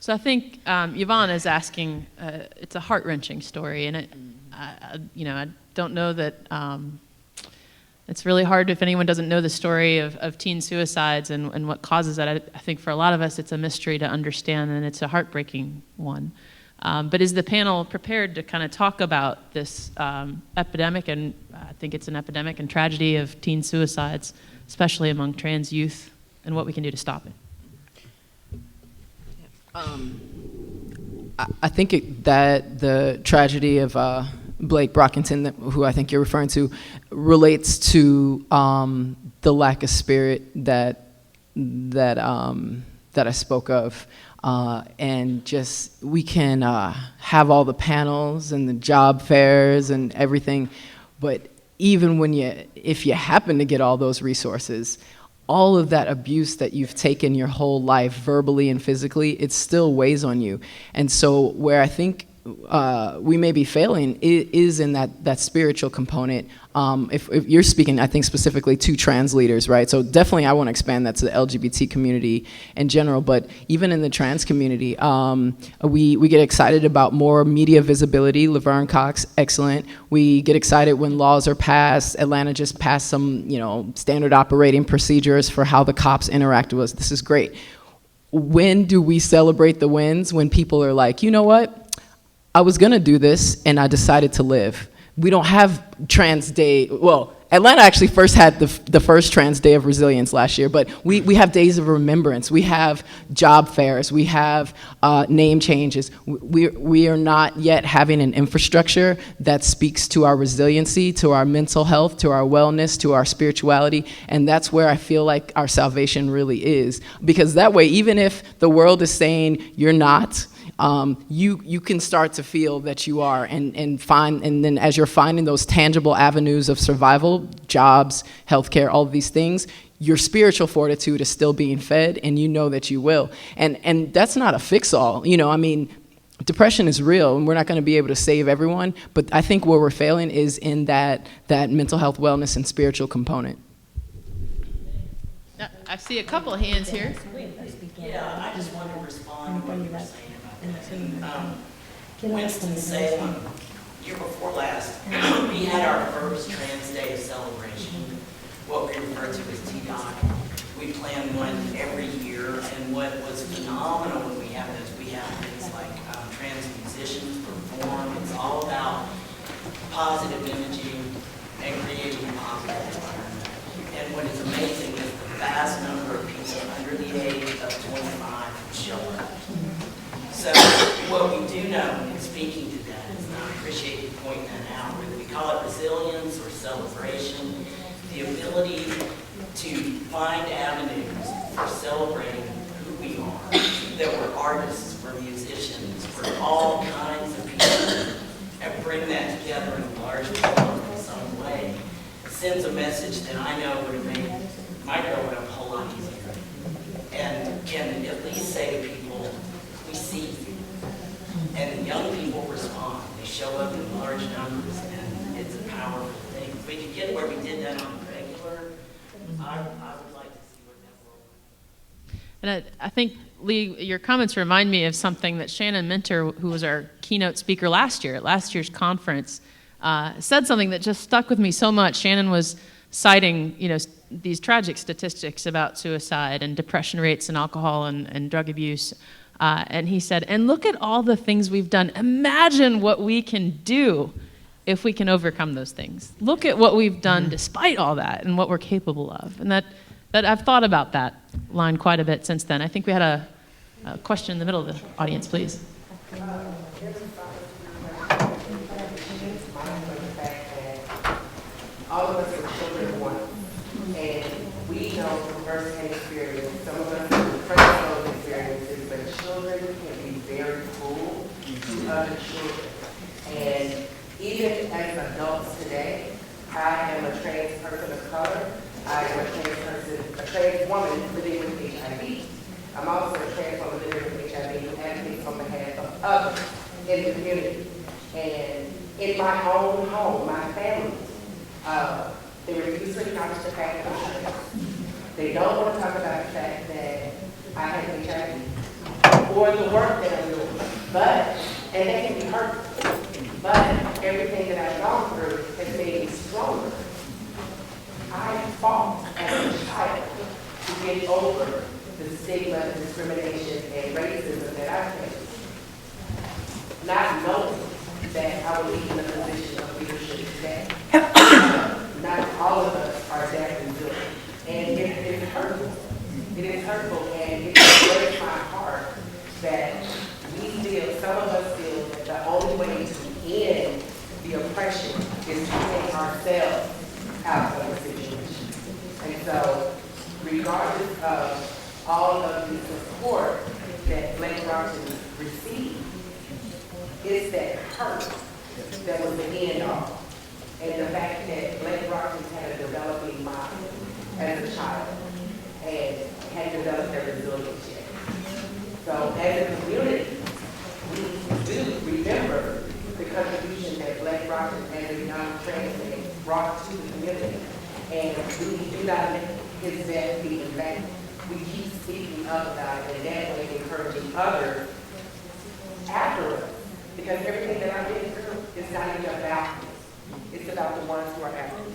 So I think Yvonne is asking, it's a heart-wrenching story, and I don't know that, it's really hard if anyone doesn't know the story of teen suicides and what causes that. I think for a lot of us it's a mystery to understand, and it's a heartbreaking one. But is the panel prepared to kind of talk about this epidemic, and I think it's an epidemic and tragedy of teen suicides, especially among trans youth, and what we can do to stop it? I think that the tragedy of Blake Brockington, who I think you're referring to, relates to the lack of spirit that I spoke of, and just we can have all the panels and the job fairs and everything, but even if you happen to get all those resources, all of that abuse that you've taken your whole life, verbally and physically, it still weighs on you. And so where I think we may be failing is in that spiritual component. If you're speaking, I think specifically to trans leaders, right? So definitely I want to expand that to the LGBT community in general, but even in the trans community, we get excited about more media visibility. Laverne Cox, excellent. We get excited when laws are passed. Atlanta just passed some, standard operating procedures for how the cops interact with us. This is great. When do we celebrate the wins? When people are like, you know what? I was gonna do this and I decided to live. We don't have Trans Day. Well, Atlanta actually first had the first Trans Day of Resilience last year, but we have days of remembrance. We have job fairs. We have name changes. We are not yet having an infrastructure that speaks to our resiliency, to our mental health, to our wellness, to our spirituality, and that's where I feel like our salvation really is. Because that way, even if the world is saying you're not, you can start to feel that you are, and then as you're finding those tangible avenues of survival, jobs, healthcare, all of these things, your spiritual fortitude is still being fed, and you know that you will. And that's not a fix-all. Depression is real, and we're not going to be able to save everyone, but I think where we're failing is in that mental health, wellness, and spiritual component. I see a couple of hands here. Yeah, I just want to respond to what you were saying. Winston-Salem, year before last, we had our first Trans Day of celebration, what we refer to as TDOC. We plan one every year, and what was phenomenal when we have those, we have things like trans musicians perform. It's all about positive imaging and creating a positive environment. And what is amazing is the vast number of people under the age of 25 show up. So what we do know, and speaking to that, is, and I appreciate you pointing that out, whether we call it resilience or celebration, the ability to find avenues for celebrating who we are, that we're artists, we're musicians, we're all kinds of people, and bring that together in a large form in some way, sends a message that I know would have made my growing up a whole lot easier, and can at least say to people, we see you. And young people respond. They show up in large numbers, and it's a powerful thing. If we could get where we did that on the regular, I would like to see what that world would be. And I think, Lee, your comments remind me of something that Shannon Minter, who was our keynote speaker last year at last year's conference, said something that just stuck with me so much. Shannon was citing, these tragic statistics about suicide and depression rates and alcohol and drug abuse. And he said, and look at all the things we've done. Imagine what we can do if we can overcome those things. Look at what we've done despite all that and what we're capable of. And that I've thought about that line quite a bit since then. I think we had a question in the middle of the audience, please. All of us are children of one, and we know from first-hand experience, some of us have personal experiences, but children can be very cruel to other children. And even as adults today, I am a trans person of color. I am a trans woman living with HIV. I'm also a trans woman living with HIV who advocates on behalf of others in the community. And in my own home, my family, they refuse to acknowledge the fact that I'm trans. They don't want to talk about the fact that I have HIV or the work that I'm doing. And they can be hurtful. But everything that I've gone through has made me stronger. I fought as a child to get over the stigma, discrimination, and racism that I faced. Not knowing that I would be in a position of leadership today. Not all of us are that resilient. And it is hurtful. It is hurtful, and it breaks my heart that some of us feel that the only way to end the oppression is to take ourselves out of the situation. And so, regardless of all of the support that Blake Robertson received, it's that hurt that was the end all. And the fact that Blake Robertson had a developing mind as a child and had developed their resilience yet. So as a community, we do remember trans men brought to the community. And we do not let his death be in vain. We keep speaking up about it, and that way encouraging others after us. Because everything that I've been through is not even about this. It's about the ones who are after us.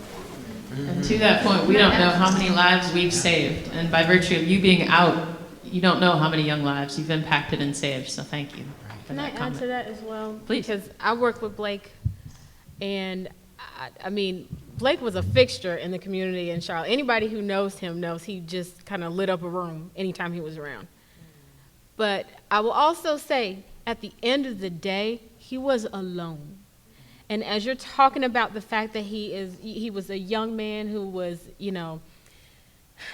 And to that point, we don't know how many lives we've saved. And by virtue of you being out, you don't know how many young lives you've impacted and saved. So thank you for Can I that comment. add to that as well? Please. Because I work with Blake, and I mean, Blake was a fixture in the community in Charlotte. Anybody who knows him knows he just kind of lit up a room anytime he was around. But I will also say, at the end of the day, he was alone. And as you're talking about the fact that he was a young man who was, you know,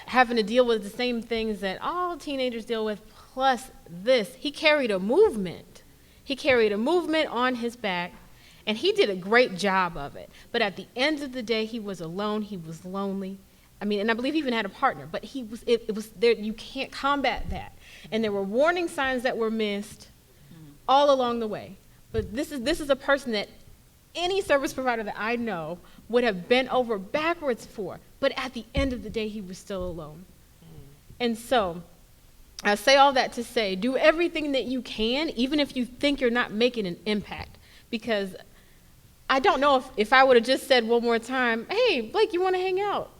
having to deal with the same things that all teenagers deal with, plus this, he carried a movement. He carried a movement on his back, and he did a great job of it. But at the end of the day, he was alone, he was lonely. I mean, and I believe he even had a partner, but it was there, you can't combat that. And there were warning signs that were missed all along the way. But this is a person that any service provider that I know would have bent over backwards for. But at the end of the day, he was still alone. And so I say all that to say, do everything that you can, even if you think you're not making an impact. Because I don't know if I would have just said one more time, hey, Blake, you want to hang out?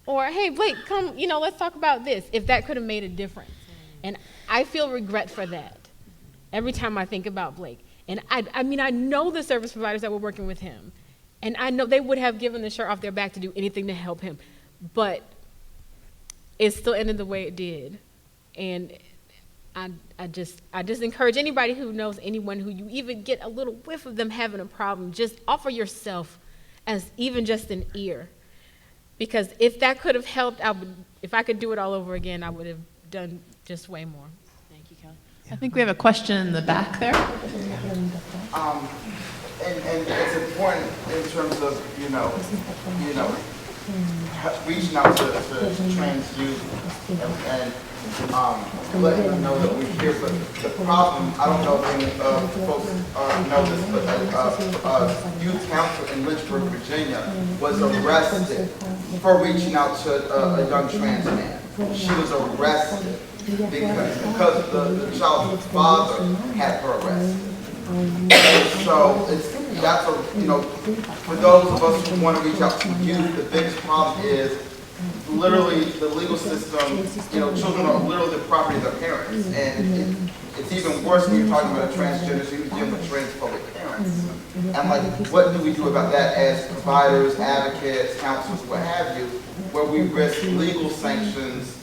Or, hey, Blake, come, you know, let's talk about this, if that could have made a difference. And I feel regret for that every time I think about Blake. And I mean, I know the service providers that were working with him, and I know they would have given the shirt off their back to do anything to help him, but it still ended the way it did. And I just encourage anybody who knows anyone who you even get a little whiff of them having a problem, just offer yourself as even just an ear. Because if that could have helped, if I could do it all over again, I would have done just way more. Thank you, Kelly. I think we have a question in the back there. And it's important in terms of, you know, reaching out to trans youth and letting them know that we're here. But the problem, I don't know if any folks know this, but youth council in Lynchburg, Virginia was arrested for reaching out to a young trans man. She was arrested because the child's father had her arrested. So that's for those of us who want to reach out to youth, the biggest problem is literally the legal system. Children are literally the property of their parents, and it's even worse when you're talking about a transgender, so you're dealing with transphobic parents. And like, what do we do about that as providers, advocates, counselors, what have you, where we risk legal sanctions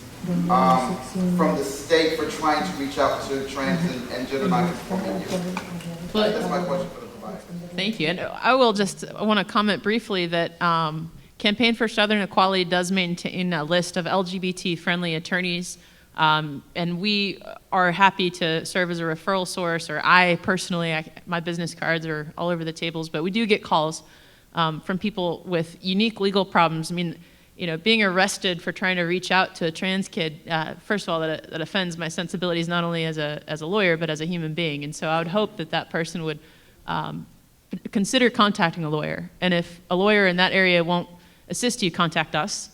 from the state for trying to reach out to trans and gender non-conforming youth? That's my question for the providers. Thank you. And I want to comment briefly that Campaign for Southern Equality does maintain a list of LGBT-friendly attorneys, and we are happy to serve as a referral source, or I personally, my business cards are all over the tables, but we do get calls from people with unique legal problems. I mean, being arrested for trying to reach out to a trans kid, first of all, that offends my sensibilities not only as a lawyer, but as a human being. And so I would hope that person would consider contacting a lawyer. And if a lawyer in that area won't assist you, contact us.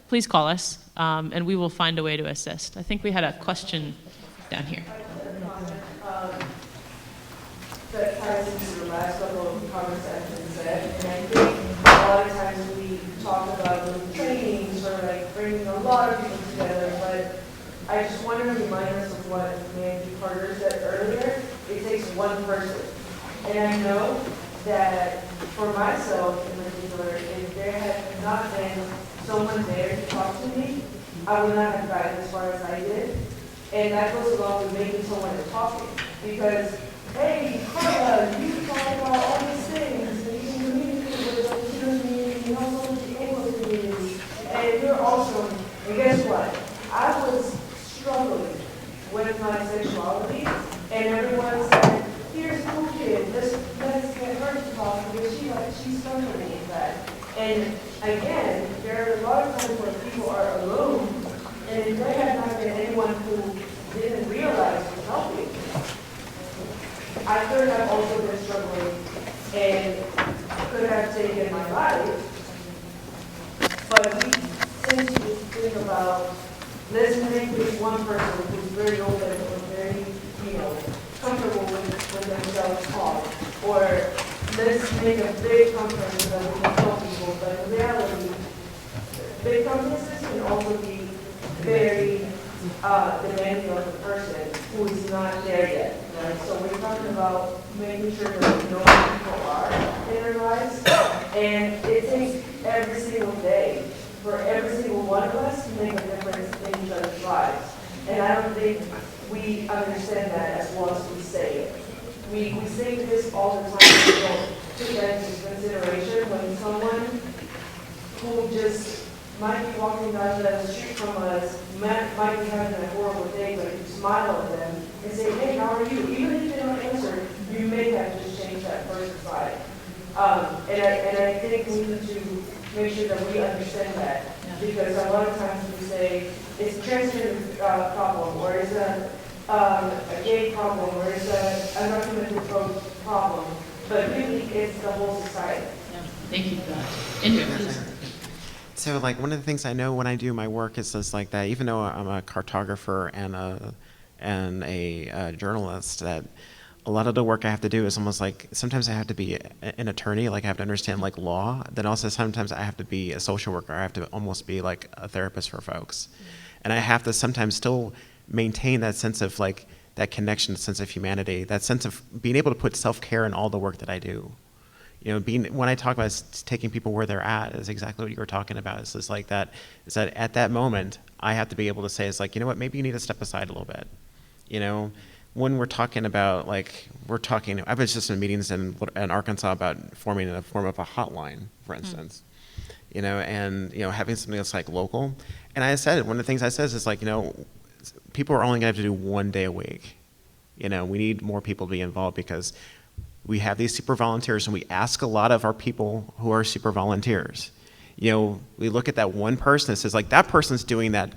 Please call us, and we will find a way to assist. I think we had a question down here. That ties into the last couple of comments that have been said, and I think a lot of times we talk about the trainings or like bringing a lot of people together, but I just want to remind us of what Mandy Carter said earlier. It takes one person, and I know that for myself in particular, if there had not been someone there to talk to me, I would not have gotten as far as I did. And that goes along with making someone to talk to, because hey, Carla, you talk about all these things, and you can communicate with the Latino community, and also with the Anglo community, and you're awesome. And guess what? I was struggling with my sexuality, and everyone said, here's a cool kid, let's get her to talk, because she's struggling with that. And again, there are a lot of times where people are alone, and if there had not been anyone who didn't realize was helping, I could have also been struggling, and could have taken my life, but we tend to just think about, let's make this one person who's very open or very, comfortable with themselves talk, or let's make a big conference so that we can tell people, but in reality, big conferences can also be very demanding of the person who is not there yet, right? So we're talking about making sure that we know who people are in their lives, and it takes every single day for every single one of us to make a difference in each other's lives. And I don't think we understand that as well as we say it. We say this all the time, we don't take that into consideration when someone who just might be walking down the street from us, might be having a horrible day, but you smile at them and say, hey, how are you? Even if they don't answer, you may have just changed that person's life. And I think we need to make sure that we understand that. Because a lot of times we say, it's a transgender problem, or it's a gay problem, or it's an undocumented problem. But really, it's the whole society. Yeah. Thank you for that. Andrea, please. So like one of the things I know when I do my work is just like that, even though I'm a cartographer and a journalist, that a lot of the work I have to do is almost like, sometimes I have to be an attorney, like I have to understand like law, then also sometimes I have to be a social worker, I have to almost be like a therapist for folks. And I have to sometimes still maintain that sense of like, that connection, sense of humanity, that sense of being able to put self-care in all the work that I do. When I talk about taking people where they're at, is exactly what you were talking about. It's just like that, is that at that moment, I have to be able to say, it's like, you know what, maybe you need to step aside a little bit. When we're talking about, I was just in meetings in Arkansas about forming a form of a hotline, for instance, and having something that's like local. And I said, one of the things I said is like, people are only gonna have to do 1 day a week. We need more people to be involved because we have these super volunteers and we ask a lot of our people who are super volunteers. We look at that one person that says like, that person's doing that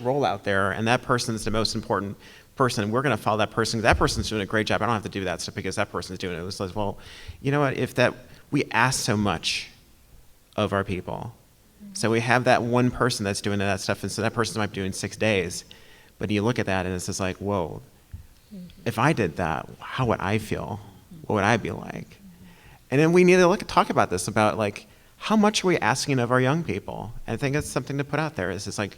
role out there and that person's the most important person. We're going to follow that person. That person's doing a great job. I don't have to do that stuff because that person's doing it. It was like, well, you know what? We ask so much of our people. So we have that one person that's doing that stuff, and so that person might be doing 6 days. But you look at that and it's just like, whoa, if I did that, how would I feel? What would I be like? And then we need to talk about this, about like, how much are we asking of our young people? And I think it's something to put out there. It's just like,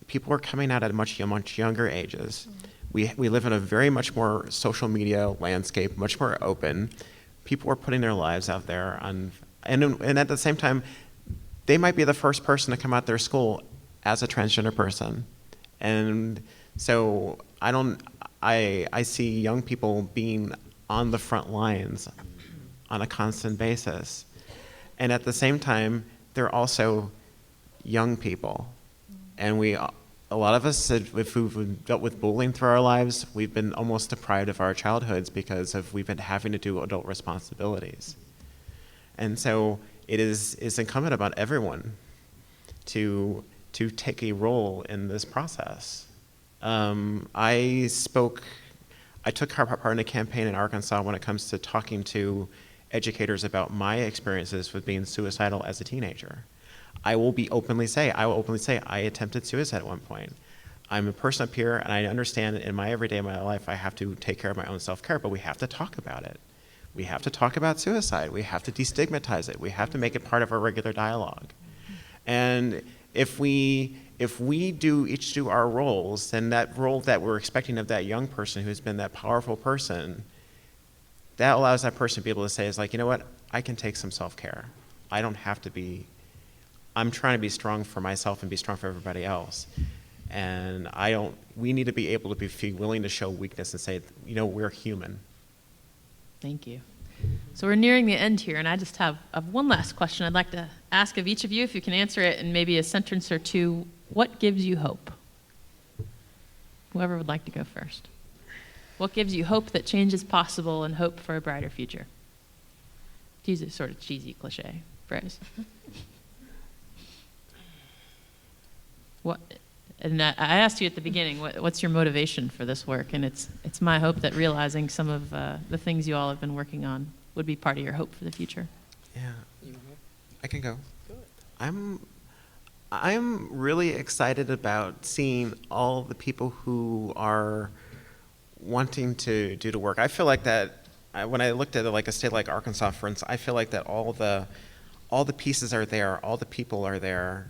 people are coming out at much younger ages. We live in a very much more social media landscape, much more open. People are putting their lives out there, and at the same time, they might be the first person to come out their school as a transgender person. And so I see young people being on the front lines on a constant basis. And at the same time, they're also young people. And a lot of us, if we've dealt with bullying through our lives, we've been almost deprived of our childhoods because we've been having to do adult responsibilities. And so it is incumbent upon everyone to take a role in this process. I took part in a campaign in Arkansas when it comes to talking to educators about my experiences with being suicidal as a teenager. I will openly say I attempted suicide at one point. I'm a person up here, and I understand that in my everyday of my life I have to take care of my own self-care, but we have to talk about it. We have to talk about suicide. We have to destigmatize it. We have to make it part of our regular dialogue. And if we each do our roles, then that role that we're expecting of that young person who's been that powerful person, that allows that person to be able to say, is like, you know what, I can take some self-care. I don't have to be, I'm trying to be strong for myself and be strong for everybody else. And we need to be able to be willing to show weakness and say, we're human. Thank you. So we're nearing the end here, and I just have one last question I'd like to ask of each of you, if you can answer it in maybe a sentence or two. What gives you hope? Whoever would like to go first. What gives you hope that change is possible and hope for a brighter future? To use a sort of cheesy cliche phrase. And I asked you at the beginning, what's your motivation for this work? And it's my hope that realizing some of the things you all have been working on would be part of your hope for the future. Yeah, I can go. I'm really excited about seeing all the people who are wanting to do the work. I feel like that when I looked at it, like a state like Arkansas, for instance, I feel like that all the pieces are there, all the people are there.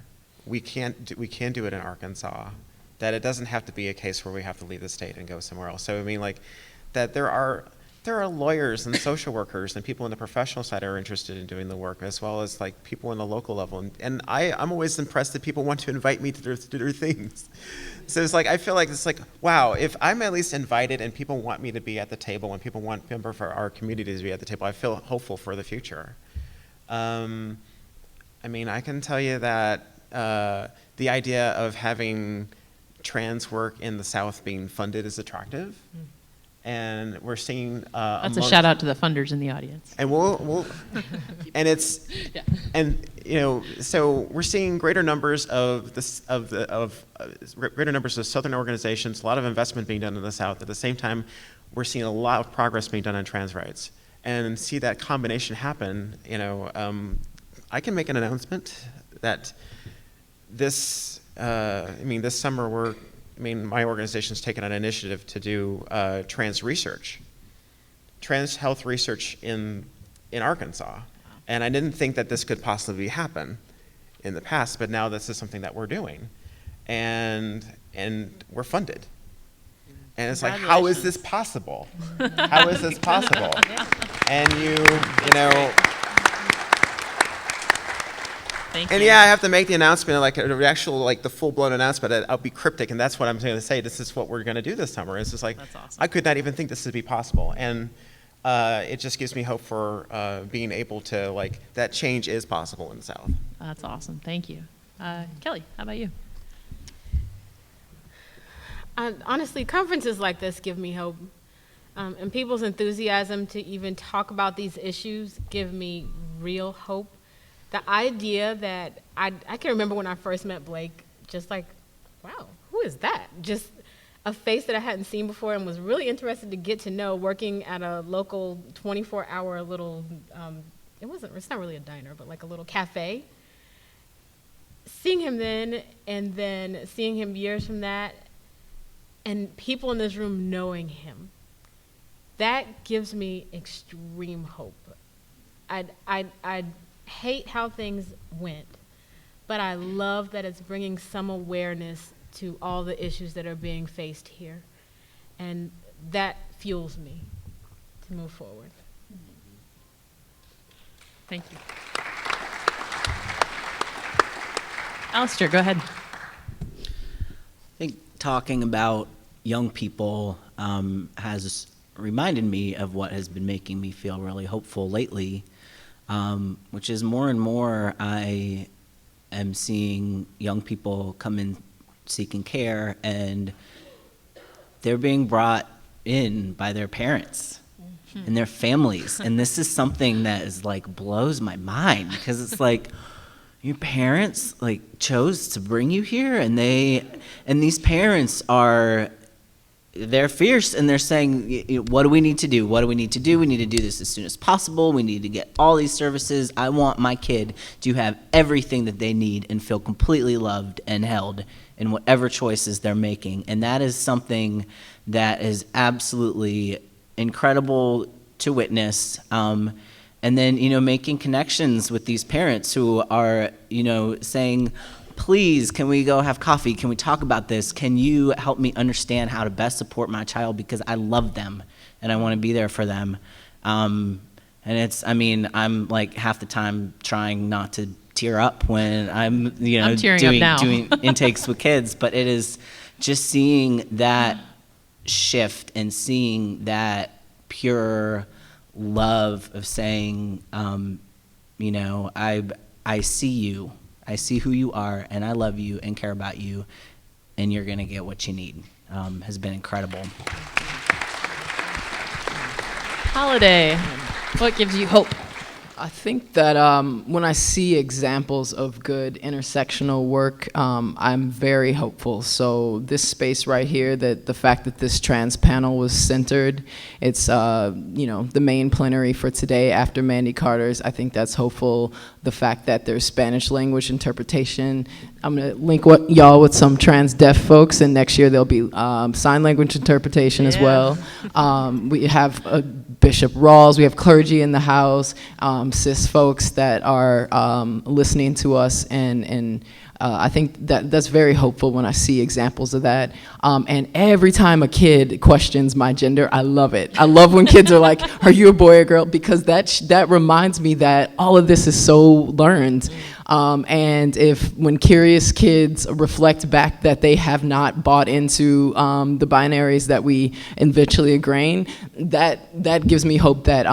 We can do it in Arkansas. That it doesn't have to be a case where we have to leave the state and go somewhere else. So I mean, like, that there are lawyers and social workers and people in the professional side are interested in doing the work, as well as like people in the local level. And I'm always impressed that people want to invite me to their things. So it's like, I feel like it's like, wow, if I'm at least invited and people want me to be at the table and people want members of our community to be at the table, I feel hopeful for the future. I mean, I can tell you that the idea of having trans work in the South being funded is attractive. And we're seeing that's a shout out to the funders in the audience. And we'll and it's yeah. And you know, so we're seeing greater numbers of greater numbers of Southern organizations, a lot of investment being done in the South. At the same time, we're seeing a lot of progress being done on trans rights, and see that combination happen. You know, I can make an announcement that this summer my organization's taken an initiative to do trans health research in Arkansas. And I didn't think that this could possibly happen in the past, but now this is something that we're doing. And we're funded. And it's like, how is this possible? How is this possible? And you know, Thank and you. yeah, I have to make the announcement, like the actual, like the full-blown announcement. I'll be cryptic, and that's what I'm going to say. This is what we're going to do this summer. It's just like, That's awesome. I could not even think this would be possible, and it just gives me hope for being able to, like, that change is possible in the South. That's awesome. Thank you. Kelly, how about you? Honestly, conferences like this give me hope. And people's enthusiasm to even talk about these issues give me real hope. The idea that I can remember when I first met Blake, just like, wow, who is that? Just a face that I hadn't seen before, and was really interested to get to know, working at a local 24-hour little, it's not really a diner, but like a little cafe. Seeing him then, and then seeing him years from that, and people in this room knowing him, that gives me extreme hope. I'd hate how things went, but I love that it's bringing some awareness to all the issues that are being faced here, and that fuels me to move forward. Thank you. Allister, go ahead. I think talking about young people has reminded me of what has been making me feel really hopeful lately, which is more and more I am seeing young people come in seeking care, and they're being brought in by their parents and their families. And this is something that is like blows my mind, because it's like, your parents like chose to bring you here, and these parents they're fierce, and they're saying, what do we need to do? What do we need to do? We need to do this as soon as possible. We need to get all these services. I want my kid to have everything that they need and feel completely loved and held in whatever choices they're making. And that is something that is absolutely incredible to witness. And then, making connections with these parents who are, saying, please, can we go have coffee? Can we talk about this? Can you help me understand how to best support my child, because I love them and I want to be there for them. And I'm like half the time trying not to tear up when I'm doing intakes with kids, but it is just seeing that shift and seeing that pure love of saying, I see you. I see who you are, and I love you and care about you, and you're going to get what you need, has been incredible. Holiday, what gives you hope? I think that when I see examples of good intersectional work, I'm very hopeful. So this space right here, that the fact that this trans panel was centered, it's the main plenary for today after Mandy Carter's. I think that's hopeful. The fact that there's Spanish language interpretation. I'm gonna link y'all with some trans deaf folks, and next year there'll be sign language interpretation as well. We have Bishop Rawls, we have clergy in the house, cis folks that are listening to us, and I think that's very hopeful when I see examples of that. And every time a kid questions my gender, I love it. I love when kids are like, "Are you a boy or girl?" Because that reminds me that all of this is so learned. And when curious kids reflect back that they have not bought into the binaries that we eventually ingrain, that gives me hope that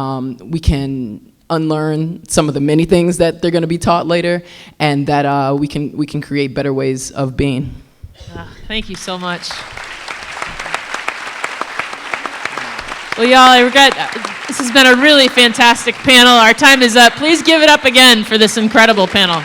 we can unlearn some of the many things that they're going to be taught later, and that we can create better ways of being. Thank you so much. Well, y'all, I regret this has been a really fantastic panel. Our time is up. Please give it up again for this incredible panel.